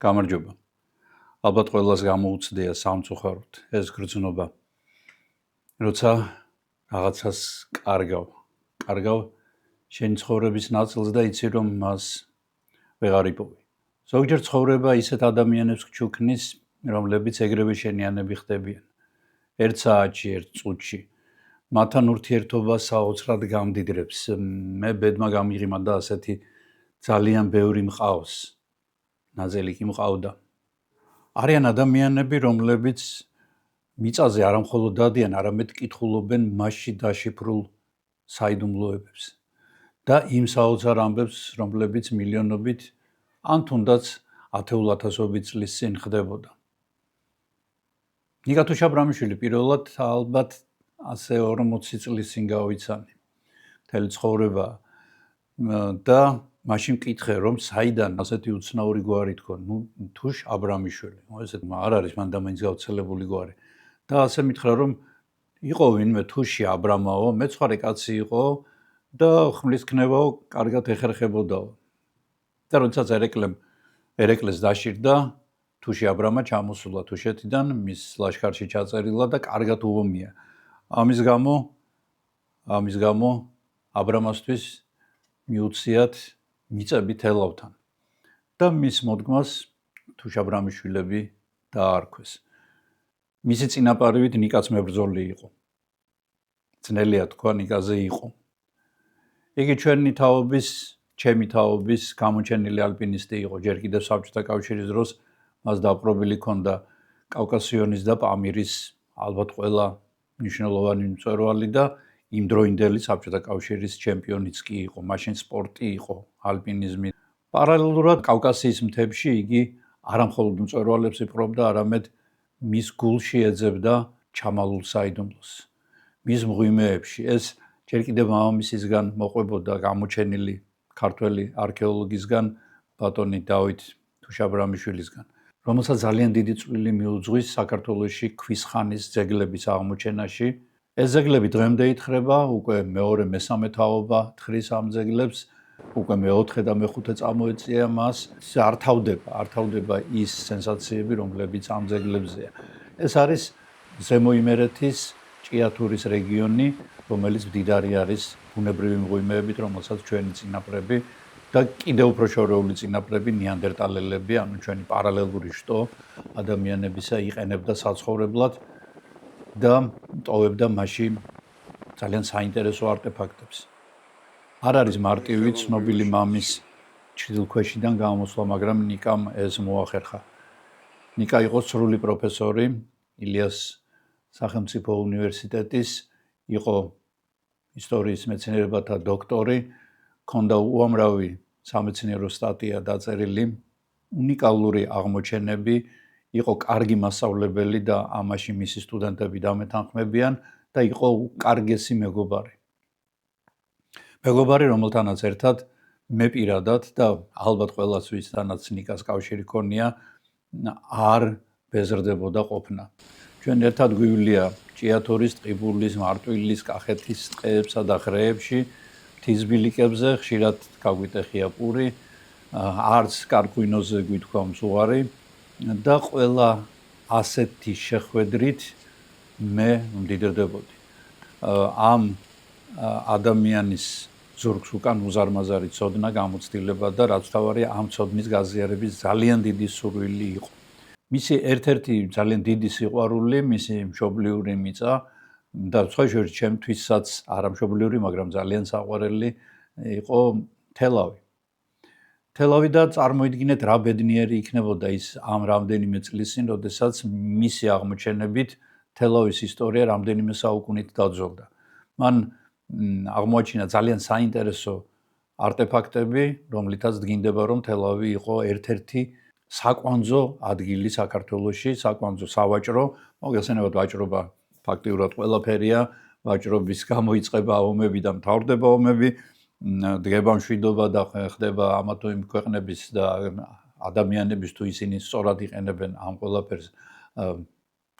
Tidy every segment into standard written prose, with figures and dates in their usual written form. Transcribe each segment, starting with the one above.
გამარჯობა. ალბათ ყველას გამოუცდია სამწუხაროდ ეს გრძნობა. როცა რაღაცას კარგავ შენ ცხოვრების ნაწილს და იცი რომ მას ვეღარ იპოვი. ზოგჯერ ცხოვრება ისეთ ადამიანებს გჩუქნის, რომლებიც ეგრევე შენიანები ხდებიან. ერთ საათში, ერთ წუთში. მათთან ურთიერთობა საოცრად გამდიდრებს. მე ბედმა გამიღიმა და ასეთი ძალიან ბევრი მყავს. ნაზელი კი მყავდა. არიან ადამიანები, რომლებიც მიწაზე არა მხოლოდ დადიან, არამედ კითხულობენ მასში დაშიფრულ საიდუმლოებებს და იმ საოცარ ამბებს, რომლებიც მილიონობით ან თუნდაც ათეულათასობით წლის წინ ხდებოდა. ნიკათუშ აბრამიშვილი პირველად ალბათ ასე 40 წლის წინ გავიცანი. მთელი ცხოვრება და მაშინ მკითხე რომ საიდან ასეთი უცნაური გვარი თქო, თუშ აბრამიშვილი. ესეთ არ არის მანდამაინც გავრცელებული გვარი. და ასე მითხრა რომ იყო ვინმე თუში აბრამაო, მეცხვარე კაცი იყო და ხმლის ქნევაო, კარგად ეხერხებოდაო. და როდესაც ერეკლეს დაშირდა, თუში აბრამა ჩამოსულა თუშეთიდან, მის ლაშქარში ჩაწერილა და კარგად უომია. ამის გამო აბრამასთვის მიუციათ მიწები თელავთან და მის მოდგმას თუშ აბრამიშვილები დაარქვეს. მისი წინაპარივით ნიკაც მებრძოლი იყო. ძნელია თქვა, ნიკაზე იყო. იგი ჩვენი თაობის, ჩემი თაობის გამოჩენილი ალპინისტი იყო. ჯერ კიდევ საბჭოთა კავშირის დროს მას დაპყრობილი ჰქონდა კავკასიონის და პამირის ალბათ ყველა მნიშვნელოვანი მწვერვალი და იმდროინდელი საბჭოთა კავშირის ჩემპიონიც კი იყო. მაშინ სპორტი იყო, ალპინიზმი. პარალელურად კავკასიის მთებში იგი არა მხოლოდ მწვერვალებს იპყრობდა, არამედ მის გულში ეძებდა ჩამალულ საიდუმლოს. მის მღვიმეებში ეს ჯერ კიდევ მამამისისგან მოყვებოდა გამოჩენილი ქართველი არქეოლოგისგან, ბატონი დავით თუშაბრამიშვილისგან, რომელსაც ძალიან დიდი წვლილი მიუძღვის საქართველოში ქვის ხანის ძეგლების აღმოჩენაში. ეს ძეგლები დღემდე ითხრება, უკვე მეორე, მესამე თაობა თხრის ამ ძეგლებს, უკვე მეოთხე და მეხუთე წამოეწია მას. არ თავდება ის სენსაციები, რომლებიც ამ ძეგლებზეა. ეს არის ზემო იმერეთის ჭიათურის რეგიონი, რომელიც მდიდარი არის ბუნებრივი მღვიმეებით, რომელსაც ჩვენი წინაპრები და კიდევ უფრო შორეული წინაპრები ნეანდერტალელები, ანუ ჩვენი პარალელური შტო ადამიანებისა იყენებდა საცხოვრებლად და ტოვებდა მასში ძალიან საინტერესო არტეფაქტებს. არ არის მარტივი ცნობილი მამის ჩრდილქვეშიდან გამოსვლა, მაგრამ ნიკამ ეს მოახერხა. ნიკა იყო სრული პროფესორი ილიას სახელმწიფო უნივერსიტეტის, იყო ისტორიის მეცნიერებათა დოქტორი, ჰქონდა უამრავი სამეცნიერო სტატია დაწერილი, უნიკალური აღმოჩენები, იყო კარგი მასწავლებელი და ამაში მისი სტუდენტები დამეთანხმებიან და იყო უკარგესი მეგობარი. მეგობარი, რომელთანაც ერთად მე პირადად და ალბათ ყველას ვისთანაც ნიკას კავშირი ჰქონია, არ ბეზრდებოდა ყოფნა. ჩვენ ერთად გვივლია ჭიათურის, ტყიბულის, მარტვილის, კახეთის ტყეებსა და ღრეებში, მთისბილიკებზე, ხშირად გაგვიტეხია პური, არც კარკვინოზე გვითქვა მძღვარი და ყველა ასეთი შეხვედრით მე მდიდრდებოდი. ამ ადამიანის ზურგს უკან უზარმაზარი ცოდნა, გამოცდილება და რაც თავარია ამ ცოდნის გაზიარების ძალიან დიდი სურვილი იყო. მისი ერთ-ერთი ძალიან დიდი სიყვარული, მისი მშობლიური მიწა და სხვა შორის ჩემთვისაც არა მშობლიური, მაგრამ ძალიან საყვარელი იყო თელავი. თელავი და წარმოიდგინეთ რა ბედნიერი იქნებოდა ის ამ რამდენიმე წლის წინ, როდესაც მისი აღმოჩენებით თელავის ისტორია რამდენიმე საუკუნით დაძველდა. მან აღმოაჩინა ძალიან საინტერესო არტეფაქტები, რომლითაც დგინდება, რომ თელავი იყო ერთ-ერთი საკვანძო ადგილი საქართველოში, საკვანძო სავაჭრო, მოგეხსენებათ ვაჭრობა ფაქტიურად ყველაფერია, ვაჭრობის გამო იწყება ომები და მთავრდება ომები, დგება მშვიდობა და ხდება ამა თუ იმ ქვეყნების და ადამიანების თუ ისინი სწორად იყენებენ ამ ყველაფერს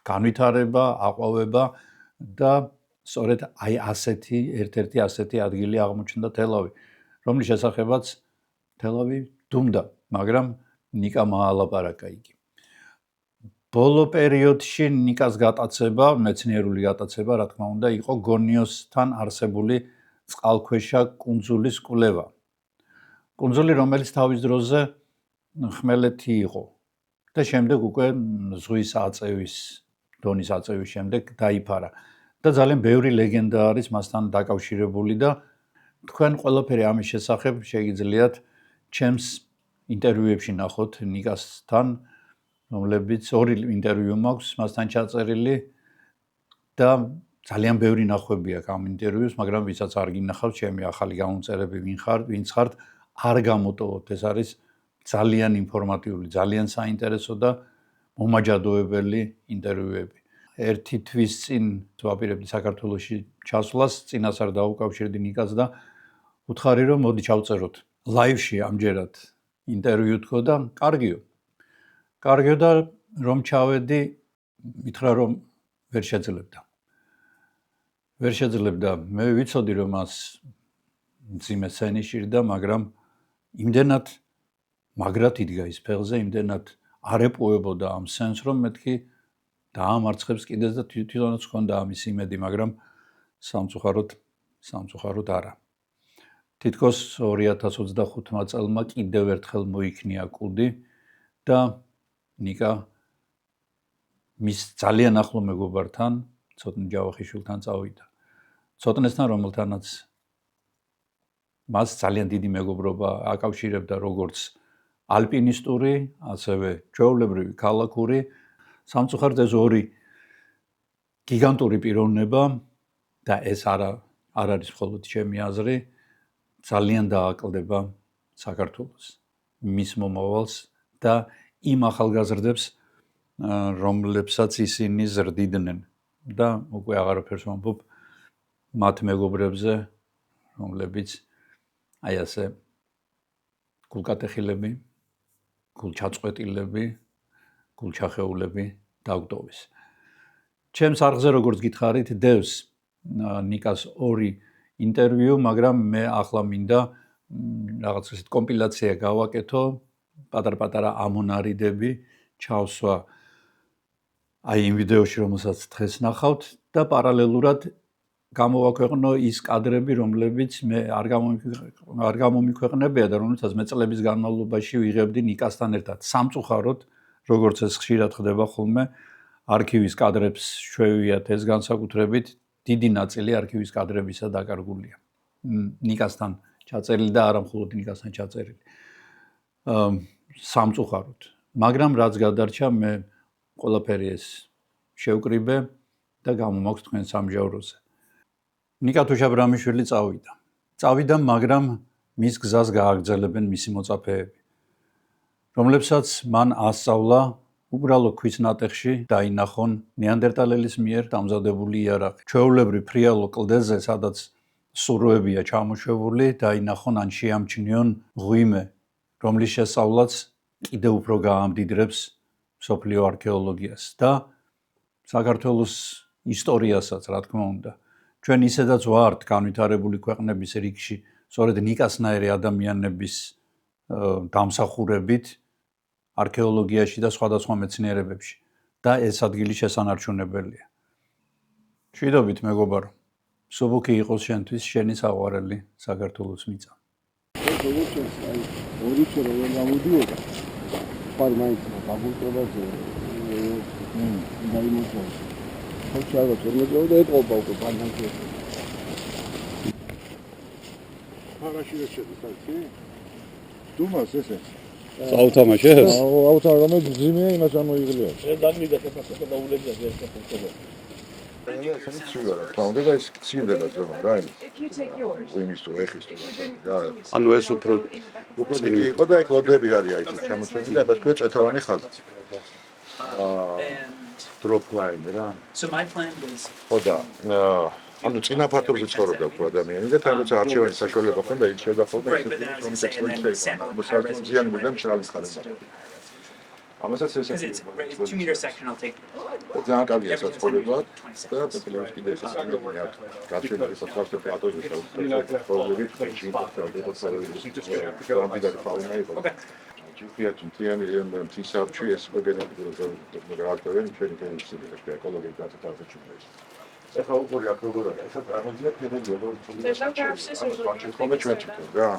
განვითარება, აყვავება და სწორედ აი ასეთი ერთ-ერთი ასეთი ადგილი აღმოჩნდა თელავი, რომლის შესახებაც თელავი დუმდა, მაგრამ ნიკა მაალაპარაკა იგი. ბოლო პერიოდში ნიკას გატაცება, მეცნიერული გატაცება, რა თქმა უნდა, იყო გონიოსთან არსებული წყალქვეშა კუნძულის კვლევა. კუნძული, რომელიც თავის დროზე ხმელეთი იყო და შემდეგ უკვე ზღვის აწევის, დონის აწევის შემდეგ დაიფარა. და ძალიან ბევრი ლეგენდა არის მასთან დაკავშირებული და თქვენ ყველაფერი ამის შესახებ შეგიძლიათ ჩემს ინტერვიუებში ნახოთ ნიკასთან, რომლებიც ორი ინტერვიუ მაქვს მასთან ჩაწერილი და ძალიან ბევრი ნახვები აქვს ამ ინტერვიუს, მაგრამ ვისაც არ გინახავთ, ჩემი ახალი გამომწერები ვინც ხართ, არ გამოტოვოთ. ეს არის ძალიან ინფორმატიული, ძალიან საინტერესო და მომაჯადოებელი ინტერვიუები. ერთი თვის წინ ვაპირებდი საქართველოში ჩასვლას, წინას არ დაუკავშირდი ნიკას და უთხარი რომ მოდი ჩავწეროთ ლაივში ამჯერად ინტერვიუ თქო და კარგიო. კარგიო და რომ ჩავედი, მითხრა რომ ვერ შეძლებდა. ვერ შეძლებდა. მე ვიცოდი რომ მას მძიმე სენი შირდა, მაგრამ იმდენად მაგრად იდგა ის ფეხზე, იმდენად არ ეპოვებოდა ამ სენს, რომ მეთქი დაამარცხებს კიდეც და თვითონაც ჰქონდა ამის იმედი, მაგრამ სამწუხაროდ არა. თითქოს 2025 წელმა კიდევ ერთხელ მოიქნია კუდი და ნიკა მის ძალიან ახლო მეგობართან, ცოტნე ჯავახიშვილთან წავიდა. ცოტნესთან, რომელთანაც მას ძალიან დიდი მეგობრობა აკავშირებდა როგორც ალპინისტური, ასევე ჩვეულებრივი ქალაქური. სამწუხაროდ ეს ორი გიგანტური პიროვნება და ეს არ არის მხოლოდ ჩემი აზრი, ძალიან დააკლდება საქართველოს, მის მომავალს და იმ ახალგაზრდებს, რომლებსაც ისინი ზრდიდნენ და უკვე აღარაფერს ვამბობ მათ მეგობრებზე, რომლებიც აი ასე გულკატეხილები, გულჩაწყვეტილები, გულჩახეულები დაგვტოვეს. ჩემს არხზე როგორც გითხარით, დევს ნიკას ორი ინტერვიუ, მაგრამ მე ახლა მინდა რაღაც ისეთ კომპილაცია გავაკეთო, პატარ-პატარა ამონარიდები ჩავსვა აი იმ ვიდეოში, რომელსაც დღეს ნახავთ და პარალელურად გამოვაქვეყნო ის კადრები, რომლებიც მე არ გამომიქვეყნებია და რომელსაც მე წლების განმავლობაში ვიღებდი ნიკასთან ერთად. სამწუხაროდ, როგორც ეს ხშირად ხდება ხოლმე, არქივის კადრებს შევიათ ეს განსაკუთრებით, დიდი ნაწილი არქივის კადრებისა დაკარგულია. ნიკასთან ჩაწერილი და არა მხოლოდ ნიკასთან ჩაწერილი. სამწუხაროდ. მაგრამ რაც გადარჩა, მე ყველაფერი ეს შევკრიბე და გამომაქვს თქვენ სამჟავროზე. ნიკა თუშაბრამიშვილი წავიდა, მაგრამ მის გზას გააგრძელებენ მისი მოწაფეები, რომლებსაც მან ასწავლა უბრალო ქვის ნატეხში დაინახონ ნეანდერტალელის მიერ დამზადებული იარაღი. ჩვეულებრივ ფრიალო კლდეზე, სადაც სუროებია ჩამოშვებული, დაინახონ ან შეამჩნიონ ღვიმე, რომლის შესწავლაც კიდევ უფრო გაამდიდრებს მსოფლიო არქეოლოგიას და საქართველოს ისტორიასაც, რა თქმა უნდა. ჩვენ ისედაც ვართ განვითარებული ქვეყნების რიგში, სწორედ ნიკასნაირი ადამიანების დამსახურებით არქეოლოგიაში და სხვადასხვა მეცნიერებებში და ეს ადგილი შესანარჩუნებელია. მშვიდობით მეგობარო, სუბუქი იყოს შენთვის შენი საყვარელი საქართველოს მიწა. დუმას ესე წავთამაშეს? ავთამაშე ძიმია იმას ამოიღლია. დაგმიდა კაფასა და ულებია ერთად ფოტო. და ეს ცილდება ზონა რა ის. ვიმის თუ ეხის თუ რა. ანუ ეს უფრო იყო და ეკლოდები არის აი ეს ჩამოწვეული და ბატონო წეთოვანი ხაზი. drop line რა. So my plan was ხოდა ანუ წინა ფაქტორზე ცხოვრობდა უფრო ადამიანი და თან როცა არჩევანის საშუალება ჰქონდა იქ შევდახავდა ეს ზიანი მიდამ შრალის ხარება. ამასაც ეს it's a 2 meter section I'll take. ძალიან კარგია საცხოვრებლად და პოპულარული კიდე ეს არის. გაჩვენების საფასო პლატოზე ჭიქიათ მთიანი მთისარჩი ეს გენეტიკურად გააკეთებენ ჩვენი გენეტიკით ეკოლოგიურად დაწესებულებაში. ეხლა უყური აქ როგორ არის? ეხლა წარმოიდგინეთ რა.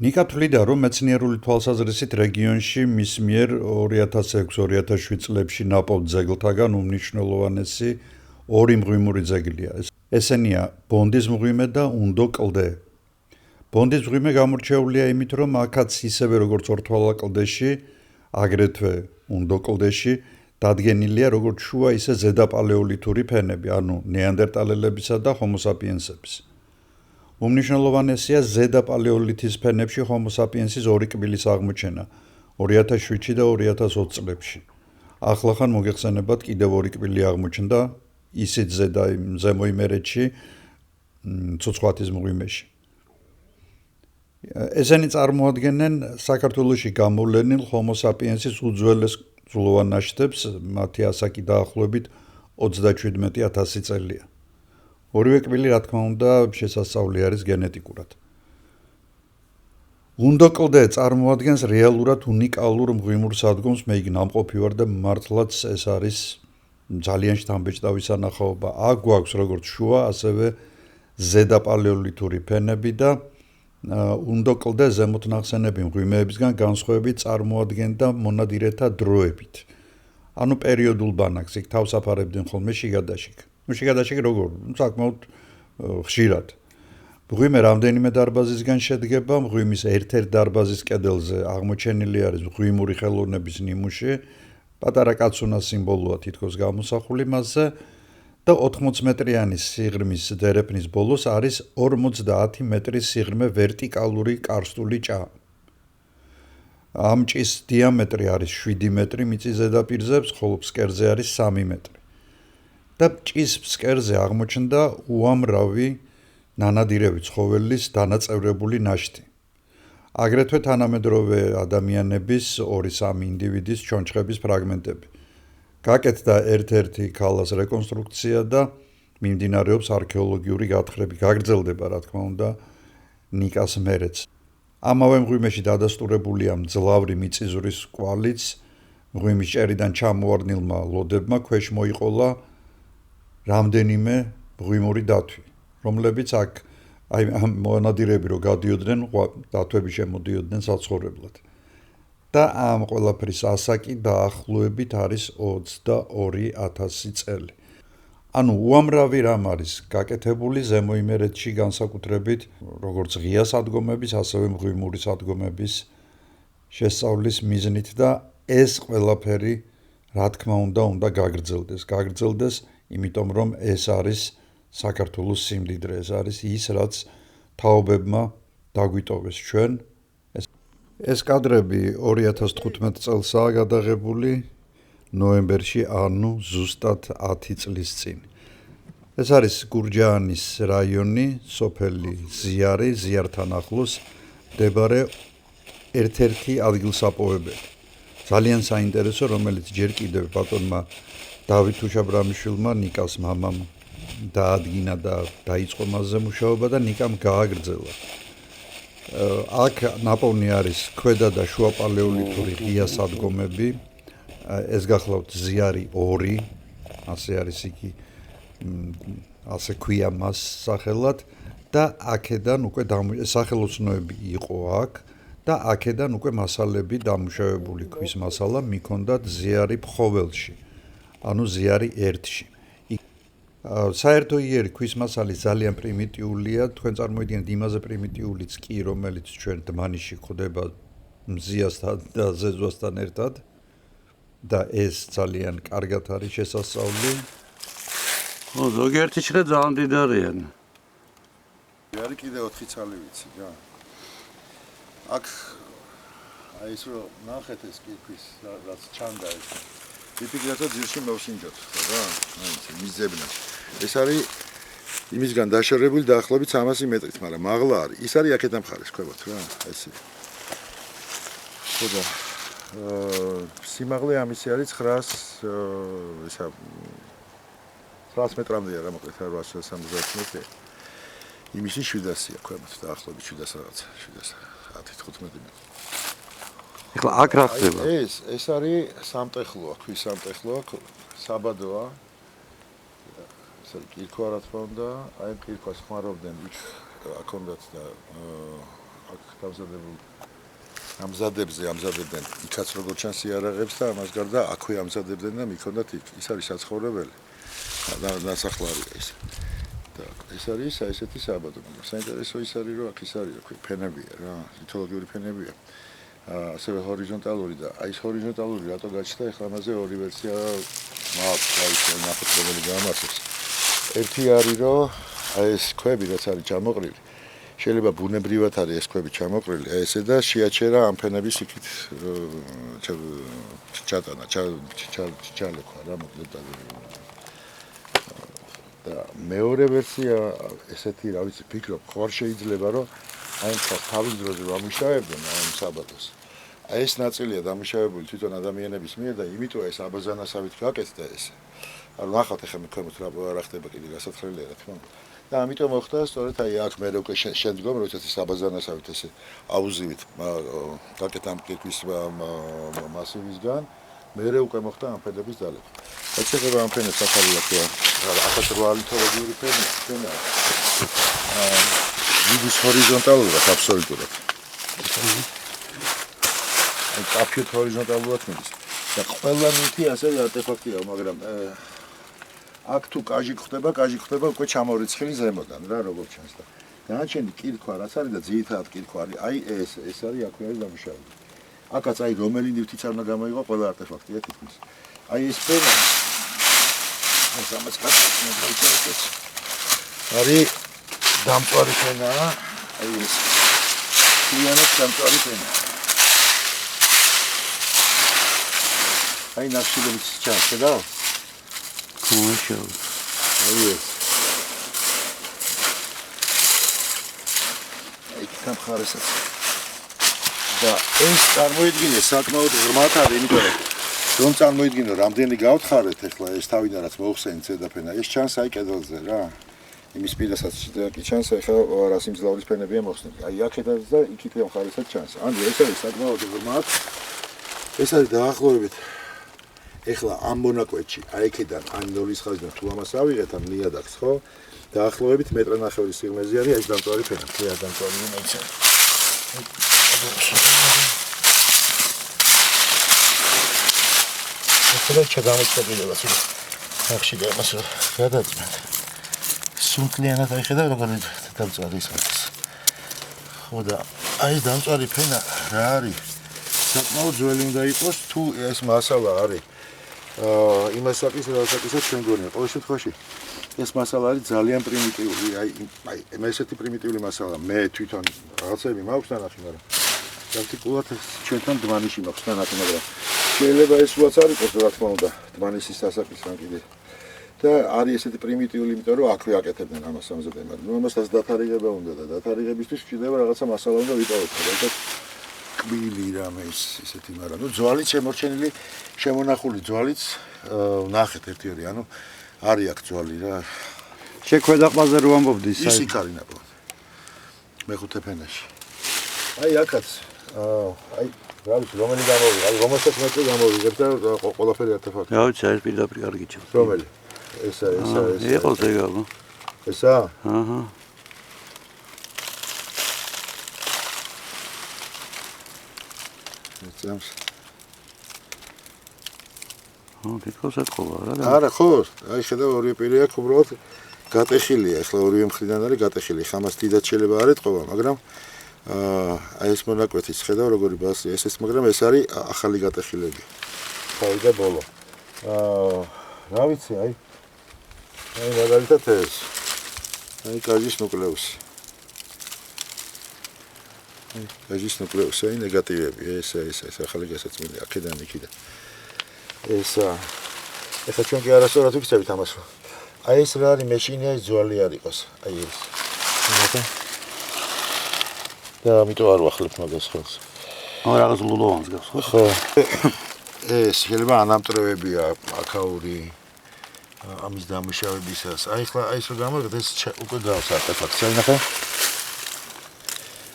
ნიკა თვლიდა, რომ მეცნიერული თვალსაზრისით რეგიონში მის მიერ 2006-2007 წლებში ნაპოვნ ძეგლთაგან უმნიშვნელოვანესი ორი მღვიმური ძეგლია. ესენია ბონდის მღვიმე და უნდო კლდე. ბონდის მღვიმე გამორჩეულია იმით, რომ აქაც ისევე როგორც ორთვალა კლდეში, აგრეთვე უნდო კლდეში დადგენილია როგორც შუა, ისე ზედა პალეოლითური ფენები, ანუ ნეანდერტალელებისა და ჰომო საპიენსების. უმნიშვნელოვანესია ზედა პალეოლითის ფენებში ჰომო საპიენსის ორი კბილის აღმოჩენა 2007 და 2020 წლებში. ახლახან მოგეხსენებათ კიდევ ორი კბილი აღმოჩნდა ისიც ზემო იმერეთში, ცოცხლათის მღვიმეში. ესენი წარმოადგენენ საქართველოში გამოვლენილ ჰომო საპიენსის უძველეს ძვლოვან ნაშთებს, მათი ასაკი დაახლოებით 37,000 წელია. ორივე კბილი, რა თქმა უნდა, შესასწავლი არის გენეტიკურად. უნდო კლდე წარმოადგენს რეალურად უნიკალურ მღვიმურ სადგომს, მე იქ ნამყოფი ვარ და მართლაც ეს არის ძალიან შთამბეჭდავი სანახაობა. აქ გვაქვს როგორც შუა, ასევე ზედა პალეოლითური ფენები და უნდო კლდე ზემოთ ნახსენები მღვიმეებისგან განსხვავებით წარმოადგენდა მონადირეთა დროებით. ანუ პერიოდულ ბანაკს, იქ თავს აფარებდნენ ხოლმე შიგადაშიგ. შიგადაშიგ როგორ? საკმაოდ ხშირად. მღვიმე რამდენიმე დარბაზისგან შედგება, მღვიმის ერთ-ერთ დარბაზის კედელზე აღმოჩენილი არის მღვიმური ხელოვნების ნიმუში, პატარა კაცუნას სიმბოლოა თითქოს გამოსახული მასზე და 80 მეტრიანი სიღრმის დერეფნის ბოლოს არის 50 მეტრის სიღრმე ვერტიკალური კარსტული ჭა. ამ ჭის დიამეტრი არის 7 მეტრი მიწის ზედაპირზე, ხოლო ფსკერზე არის 3 მეტრი. და ჭის ფსკერზე აღმოჩნდა უამრავი ნანადირევი ცხოველის დანაწევრებული ნაშთი. აგრეთვე თანამედროვე ადამიანების 2-3 ინდივიდის ჩონჩხების ფრაგმენტები. გაკეთდა ერთ-ერთი ქალას რეკონსტრუქცია და მიმდინარეობს არქეოლოგიური გათხრები. გაგრძელდება, რა თქმა უნდა, ნიკას მერეც. ამავე მღვიმეში დადასტურებულია მძლავრი მიწისძვრის კვალიც, მღვიმის ჭერიდან ჩამოვარდნილმა ლოდებმა ქვეშ მოიყოლა რამდენიმე მღვიმური დათვი, რომლებიც აქ ამ მონადირეები რო გადიოდნენ, დათვები შემოდიოდნენ საცხოვრებლად. და ამ ყველაფრის ასაკი დაახლოებით არის 22,000 წელი. ანუ უამრავი რამ არის გაკეთებული ზემო იმერეთში განსაკუთრებით როგორც ღია სადგომების, ასევე მღვიმური სადგომების შესწავლის მიზნით და ეს ყველაფერი რა თქმა უნდა გაგრძელდეს. გაგრძელდეს, იმიტომ რომ ეს არის საქართველოს სიმდიდრე, ეს არის ის, რაც თაობებმა დაგვიტოვეს ჩვენ. ეს კადრები 2015 წელსაა გადაღებული ნოემბერში, ანუ ზუსტად 10 წლის წინ. ეს არის გურჯაანის რაიონი, სოფელი ზიარი, ზიართან ახლოს მდებარე ერთ-ერთი ადგილსაპოვებელი. ძალიან საინტერესო, რომელიც ჯერ კიდევ ბატონმა დავით უშაბრამიშვილმა, ნიკას მამამ დაადგინა და დაიწყო მასზე მუშაობა და ნიკამ გააგრძელა. აქ ნაპოვნი არის ქვედა და შუა პალეოლითური ღია სადგომები. ეს გახლავთ ზიარი 2, ასე არის იგი, ასე ქვია მას სახელად და აქედან უკვე სახელოსნოები იყო აქ და აქედან უკვე მასალები დამუშავებული ქვის მასალა მიქონდათ ზიარი ფხოველში, ანუ ზიარი 1-ში. საერთო იერი ქვის მასალი ძალიან პრიმიტიულია, თქვენ წარმოიდგინეთ იმაზე პრიმიტიულიც კი, რომელიც ჩვენ დმანიში ხდება მზიასთან და ზეძვასთან ერთად და ეს ძალიან კარგად არის შესასწავლი. ო, ზოგიერთი შრე ძალიან დიდარია. არის კიდე 4 ცალი ვიცი, რა. აქ აი ეს რო ნახეთ ეს კირქვის რაც ჩანდა ეს. ვიფიქრე ძილში მოვსინჯოთ, ხო რა? აი ეს მიზებნა. ეს არის იმისგან დაშორებული დაახლოებით 300 მეტრით, მაგრამ მაღლა არის. ის არის აქედან მხარეს, ხვებოთ რა, ესე. ხოდა სიმაღლე ამისი არის 900 მეტრამდე არა, მოკლედ 870 მეტრი. იმისი 700-ია, ხვებოთ, დაახლოებით 700 რაღაცა, 715 მეტრი. ეხლა აქ რა ხდება? ეს არის სამტეხლოა, ქვის სამტეხლოა, საბადოა. ეს არის კირქვა რა თქმა უნდა, აი კირქვას ხმარობდნენ აქონდაც და აქ ამზადებდნენ იქაც როგორც ჩანს იარაღებს და ამას გარდა აქვე ამზადებდნენ და მიქონდათ იქ. ის არის საცხოვრებელი. ნასახლარი ეს. და ეს არის ესეთი საბადო. საინტერესო ის არის რომ აქ ის არის რა ფენებია რა, ლითოლოგიური ფენებია. ასევე ჰორიზონტალური და აი ეს ჰორიზონტალური რატო გაჩნდა ეხლა ამაზე ორი ვერსია მაქვს, აი ნახოთ რომელი გამართებს. ერთი არის რომ აი ეს ქვები რაც არის ჩამოყრილი შეიძლება ბუნებრივად არის ეს ქვები ჩამოყრილი აი ესე და შეაჩერა ამ ფენების იქით ჩატანა ჩალეკვა რა მოკლედ და მეორე ვერსია ესეთი რა ვიცი ფიქრობ ხარ შეიძლება რომ აი თავის დროზე ვამუშავებდნენ ამ საბადოს აი ეს ნაწილია დამუშავებული თვითონ ადამიანების მიერ და იმიტომ ეს აბაზანასავით გაკეთდა ეს არ ნახავთ ახლა მე ქვემოთ რა ხდება კიდე გასათხრელია რა თქმა უნდა და ამიტომ მოხდა სწორედ აი აქ მე უკვე შემდგომ როდესაც ეს აბაზანასავით ესე აუზივით გაკეთა ამ კირქვის მასივისგან მე უკვე მოხდა ამ ფენების დალევა რაც შეეხება ამ ფენებს ახალი აქია 1800 ლითოლოგიური ფენა მიდის ჰორიზონტალურად აბსოლუტურად აი კაფე ჰორიზონტალურად მიდის და ყველა ნივთი ასე არტეფაქტია მაგრამ აქ თუ კაჟი ხდება უკვე ჩამორიცხილი ზემოდან რა როგორ ჩანს და განაჩენი კირქვა რაც არის და ძირითადად კირქვა არის აი ეს არის აქვე არის დამუშავებული აქაც აი რომელი ნივთიც არ უნდა გამოიღო ყველა არტეფაქტია თითქმის აი ეს ფენა ამას კაცი არის დამწვარი ფენაა აი ეს მთლიანად დამწვარი ფენა აი ნახშირებით ჩანს და Commercial. Yes. იქ გამხარესაც. და ეს წარმოიდგინე საკმაოდ ღრმად არის, იმიტომ რომ წარმოიდგინო, რამდენი გავთხარეთ ახლა ეს თავიდან რაც მოხსენით ზედაფენა, ეს ჩანს აი კედელზე რა. იმის პირასაც კი ჩანს ახლა რა სიმძლავრის ფენებია მოხსნილი. აი აქედაც და იქით გამხარესაც ჩანს. ანუ ეს არის საკმაოდ ღრმად. ეს არის დაახლოებით ეხლა ამ მონაკვეთში, აი იქიდან ამ ნოლის ხაზიდან თუ ამას ავიღეთ ამ ნიადაგს, ხო? დაახლოებით მეტრ ნახევრის სიღრმეზე არის ეს დამწვარი ფენა, თლიან დამწვარი მეცე. ეს ჩაგამოწყვეტილებას ის ახში და მას გადაწმენ. სუნთლიანად აიხედა როგორ დამწვარი ის არის. ხო და აი ეს დამწვარი ფენა რა არის? საკმაოდ ძველი უნდა იყოს თუ ეს მასალა არის იმასაკის რასაც ჩვენ გონია. ყოველ შემთხვევაში ეს მასალა არის ძალიან პრიმიტიული, აი ესეთი პრიმიტიული მასალა. მე თვითონ რაღაცები მაქვს ნანახი, მაგრამ პრაქტიკულად ჩვენთან დმანიში მაქვს ნანახი, მაგრამ შეიძლება ეს ვაც არ იყოს რა თქმა უნდა, დმანისის სასაკისთან კიდე. და არის ესეთი პრიმიტიული, იმიტომ რომ აქვე აკეთებდნენ ამას ამზადებენ, მაგრამ ამასაც დათარიღება უნდა და დათარიღებისთვის შეიძლება რაღაცა მასალა უნდა ვიპოვოთ, რასაც კბილი რამე ისეთი, მაგრამ ნუ ძვალიც შემორჩენილი, შემონახული ძვალიც ნახეთ ერთი-ორი, ანუ არის აქ ძვალი რა. შექვედაყბაზე რო ამბობდი, ის იქ არის ნაკლებად. მეხუთე ფენაში. აი აქაც, აი რა ვიცი, რომელი გამოვიდა, აი რომელსაც მეტი გამოვიღებ და ყველაფერი არტეფაქტი. რა ვიცი, ეს პირდაპირ კარგი ჩანს. რომელი? ესა. იყოს ეგალო. ესა? აჰა. წამს. თითქოს ეთქობა რა. არა, ხო, აი ხედავ ორივე პირი აქ უბრალოდ გატეხილია, ახლა ორივე მხრიდან არის გატეხილი. ხამას დიდად შეიძლება არ ეთქობა, მაგრამ აი ეს მონაკვეთის ხედავ როგორი ბასია ეს მაგრამ ეს არის ახალი გატეხილები. თავი და ბოლო. რა ვიცი, აი მაგალითად ეს. აი კაჟის ნუკლეუსი. კაჟის ნუკლეუსი, აი ნეგატივები, ეს ახალი გასაწმენდი აქედან იქიდან. ეს ეხლა ჩვენ კი არასწორად ვიქცევით ამას. აი ეს რა არის მეშინია ის ძვალი არ იყოს. აი ეს. და ამიტომ არ ვახლებთ მაგას ხელს. აა რაღაც ლულოვანს გავს ხო? ეს შეიძლება ანამტრევებია აკაური ამის დამუშავებისას. აი ხლა აი ეს რო გამოვიდეთ ეს უკვე გავს არტეფაქტს. აი ნახე.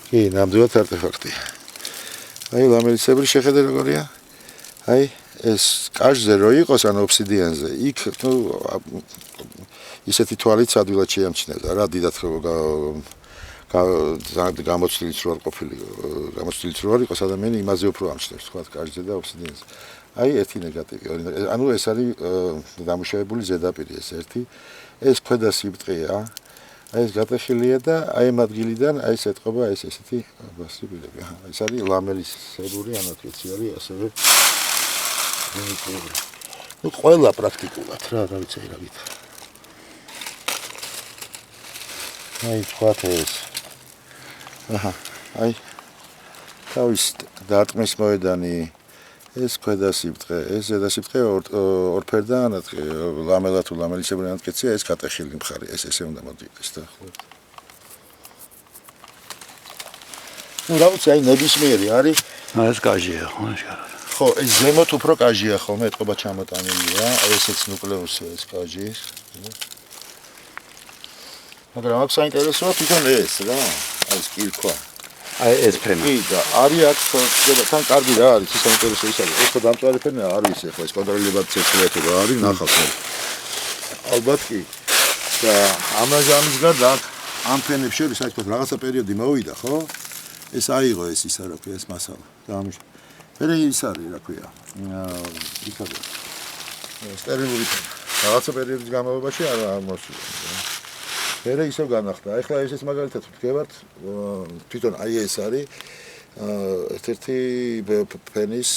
კი, ნამდვილად არტეფაქტია. აი ლამელისებრი შეხედე როგორია? აი ეს კაშზე რო იყოს ან ობსიდიანზე, იქ ნუ ისეთი თვალით ადვილად შეამჩნევდა რა დიდად გამოცდილიც რო არ ყოფილიყო, გამოცდილიც რო არ იყოს ადამიანი იმაზე უფრო ამჩნევს თქვა კაშზე და ობსიდიანზე. აი ერთი ნეგატივი, ანუ ეს არის დამუშავებული ზედაპირი ეს ერთი, ეს ქვედა სიბრტყეა. აი ეს გატეხილია და აი ამ ადგილიდან აი ეს ეთყობა ეს ესეთი ბასიბილები. ეს არის ლამელისებური ანატკეცი არის ასევე ну ყველა პრაქტიკულად რა ვიცი რა ვითხრა. აი თქვათ ეს. აჰა, აი თავის დარტყმის მოედანი ეს ქვედა სიბრტყე, ეს ზედა სიბრტყე ორფერდა ანატკეცი, ლამელა თუ ლამელისებური ანატკეცია, ეს გატეხილი მხარე, ეს ესე უნდა მოდიდეს და ხო. ну რა ვიცი აი ნებისმიერი არის ეს კაჟია, ხო, ეს კარგი. ხო, ეს ზემოთ უფრო კაჟია ხოლმე, ეთყობა ჩამოტანილია, აი ესეც ნუკლეუსია ეს კაჟი. მაგრამ აქ საინტერესოა თვითონ ეს რა, აი ეს კირქვა. აი ეს ფენა. კი და არის აქ ხდება თან კარგი რა არის, ის საინტერესო ის არის. ეს ხო დამწვარი ფენა არის ახლა ეს კონტროლებად ცეცხლეთება არის ნახავთ. ალბათ კი. და ამას გარდა აქ ამ ფენებს შორის აი თქვა რაღაცა პერიოდი მოვიდა, ხო? ეს აიღო ეს ისა რა ქვია ეს მასალა. და ამის მე ის არის რა ქვია. იქ არის. სტერილური ფენა. რაღაცა პერიოდის განმავლობაში არ მოსულა. მერე ისევ განახდა. ეხლა ესეც მაგალითად ვდგებათ, თვითონ აი ეს არის ერთ-ერთი ფენის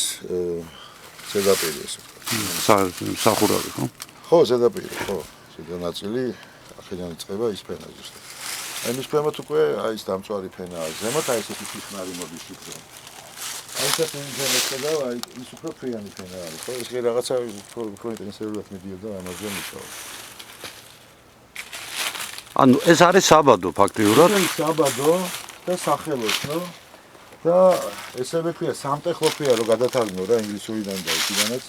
ზედაპირი ესე ვთქვათ. სახურავი, ხო? ხო, ზედაპირი, ხო. ზედა ნაწილი აქედან იწყება ის ფენა ზუსტად. აი მის ქვემოთ უკვე აი ეს დამწვარი ფენაა ზემოთ, აი ესეთი ფიხნარი მოდის უფრო. აი ესეთი ფენა და აი ის უფრო ფრიანი ფენა არის, ხო? ეს კი რაღაცა უფრო ინტენსიურად მიდიოდა ამაზე მუშაობა. ანუ ეს არის საბადო ფაქტიურად. ეს საბადო და სახელოსნო და ესევე ქვია სამტეხლო ქვია რომ გადათარგმნო რა ინგლისურიდან და იქიდანაც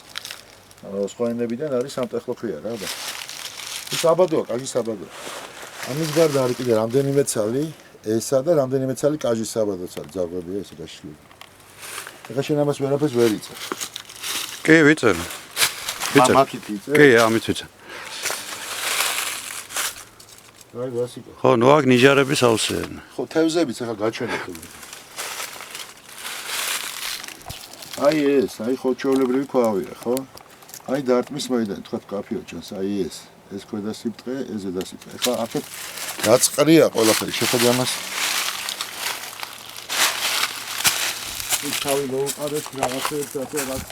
სხვა ენებიდან არის სამტეხლო ქვია რა და ეს საბადოა, კაჟის საბადოა. ამის გარდა არის კიდე რამდენიმე ცალი ესა და რამდენიმე ცალი კაჟის საბადოც არის ძაღლებია ესე გაშლილი. ეხლა შენ ამას ვერაფერს ვერ იცი. კი, ვიცენ. მამაკით იცი? კი, ამით ვიცენ. აი ვასიკო. ხო, ნუ აქ ნიჟარების ავსეენ. ხო, თევზებიც ახლა გაჩვენეთ. აი ეს, აი ხო ჩვეულებრივი ქვავია, ხო? აი დარტყმის მოედანი, თქვა კაფეო ჩანს, აი ეს ქვედა სიბრტყე, ეს ზედა სიბრტყე. ახლა აქეთ დაწყრია ყველაფერი, შეხედე ამას. ის თავი მოუყარეთ რაღაცებს ასე რაღაც.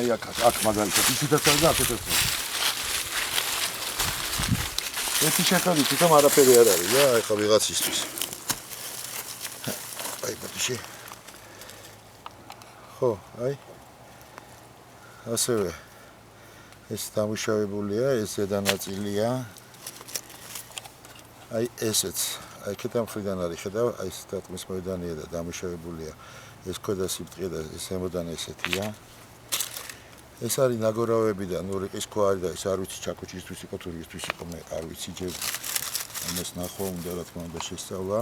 აი აქ მაგალითად ისედაც არის და აქეთაც არის. ერთი შეხედვით თვითონ არაფერი არ არის რა, აი ხა ვიღაცისთვის. აი ბატიში. ხო, აი. ასევე ეს დამუშავებულია, ეს ზედა ნაწილია. აი ესეც, აი ქეთა მხრიდან არის, ხედავ, აი ეს დარტყმის მოედანია და დამუშავებულია. ეს ქვედა სიბრტყე და ეს ზემოდან ესეთია. ეს არის ნაგორავები და ნუ რიყის ქვა არის და ეს არ ვიცი ჩაკოჩისთვის იყო თუ რისთვის იყო მე არ ვიცი ჯერ ამას ნახო უნდა რა თქმა უნდა შესწავლა.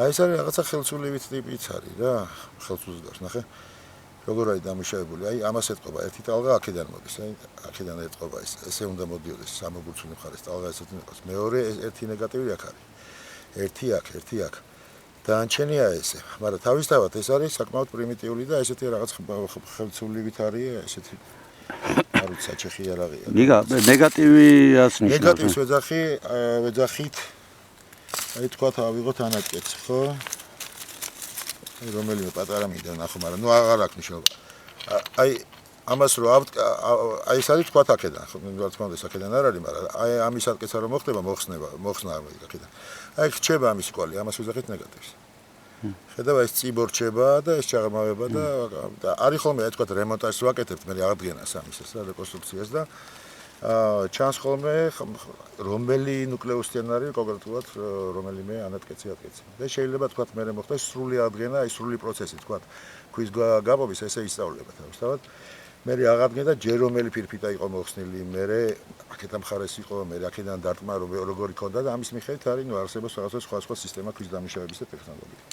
აი ეს არის რაღაცა ხელსულივით ტიპიც არის რა, ხელსულს ნახე. როგორ არის დამუშავებული? აი ამას ეთყობა ერთი ტალღა აქედან მოდის, აი აქედან ეთყობა ესე უნდა მოდიოდეს სამოგურცული მხარეს ტალღა ესეთი იყოს. მეორე ერთი ნეგატივი აქ არის. ერთი აქ. დაანჩენია ესე, მაგრამ თავისთავად ეს არის საკმაოდ პრიმიტიული და ესეთი რაღაც ხელსულივით არის, ესეთი არ ვიცი საჩეხი არაღია. ნეგატივიას ნიშნავს. ნეგატივს ვეძახით. აი თქვა ავიღოთ ანატკეცი, ხო? აი რომელიმე პატარა მინდა ნახო, მაგრამ ნუ აღარ აქვს მნიშვნელობა. აი ამას რო აი ეს არის თქვა აქედან, ხო, რა თქმა უნდა, აქედან არ არის, მაგრამ აი ამის ანტკეცა რომ მოხდება, მოხსნა აქედან. აი რჩება ამის კვალი, ამას ვეძახით ნეგატივს. ხედავ ეს წიბო რჩება და ეს ჩაღრმავება და არის ხოლმე აი თქვა რემონტაჟს ვაკეთებთ, მე აღდგენას ამისას რა რეკონსტრუქციას და ჩანს ხოლმე რომელი ნუკლეუსთან არის კონკრეტულად რომელიმე ანატკეცი ატკეცი. და შეიძლება თქვა მე მოხდეს სრული აღდგენა, აი სრული პროცესი თქვა ქვის გაბობის ესე ისწავლება თავისთავად. მე აღადგენა ჯერ რომელი ფირფიტა იყო მოხსნილი, მე აქედან მხარეს იყო, მე აქედან დარტყმა როგორი ქონდა და ამის მიხედვით არის ნუ არსებობს რაღაცა სხვა სისტემა ქვის დამუშავების და ტექნოლოგია.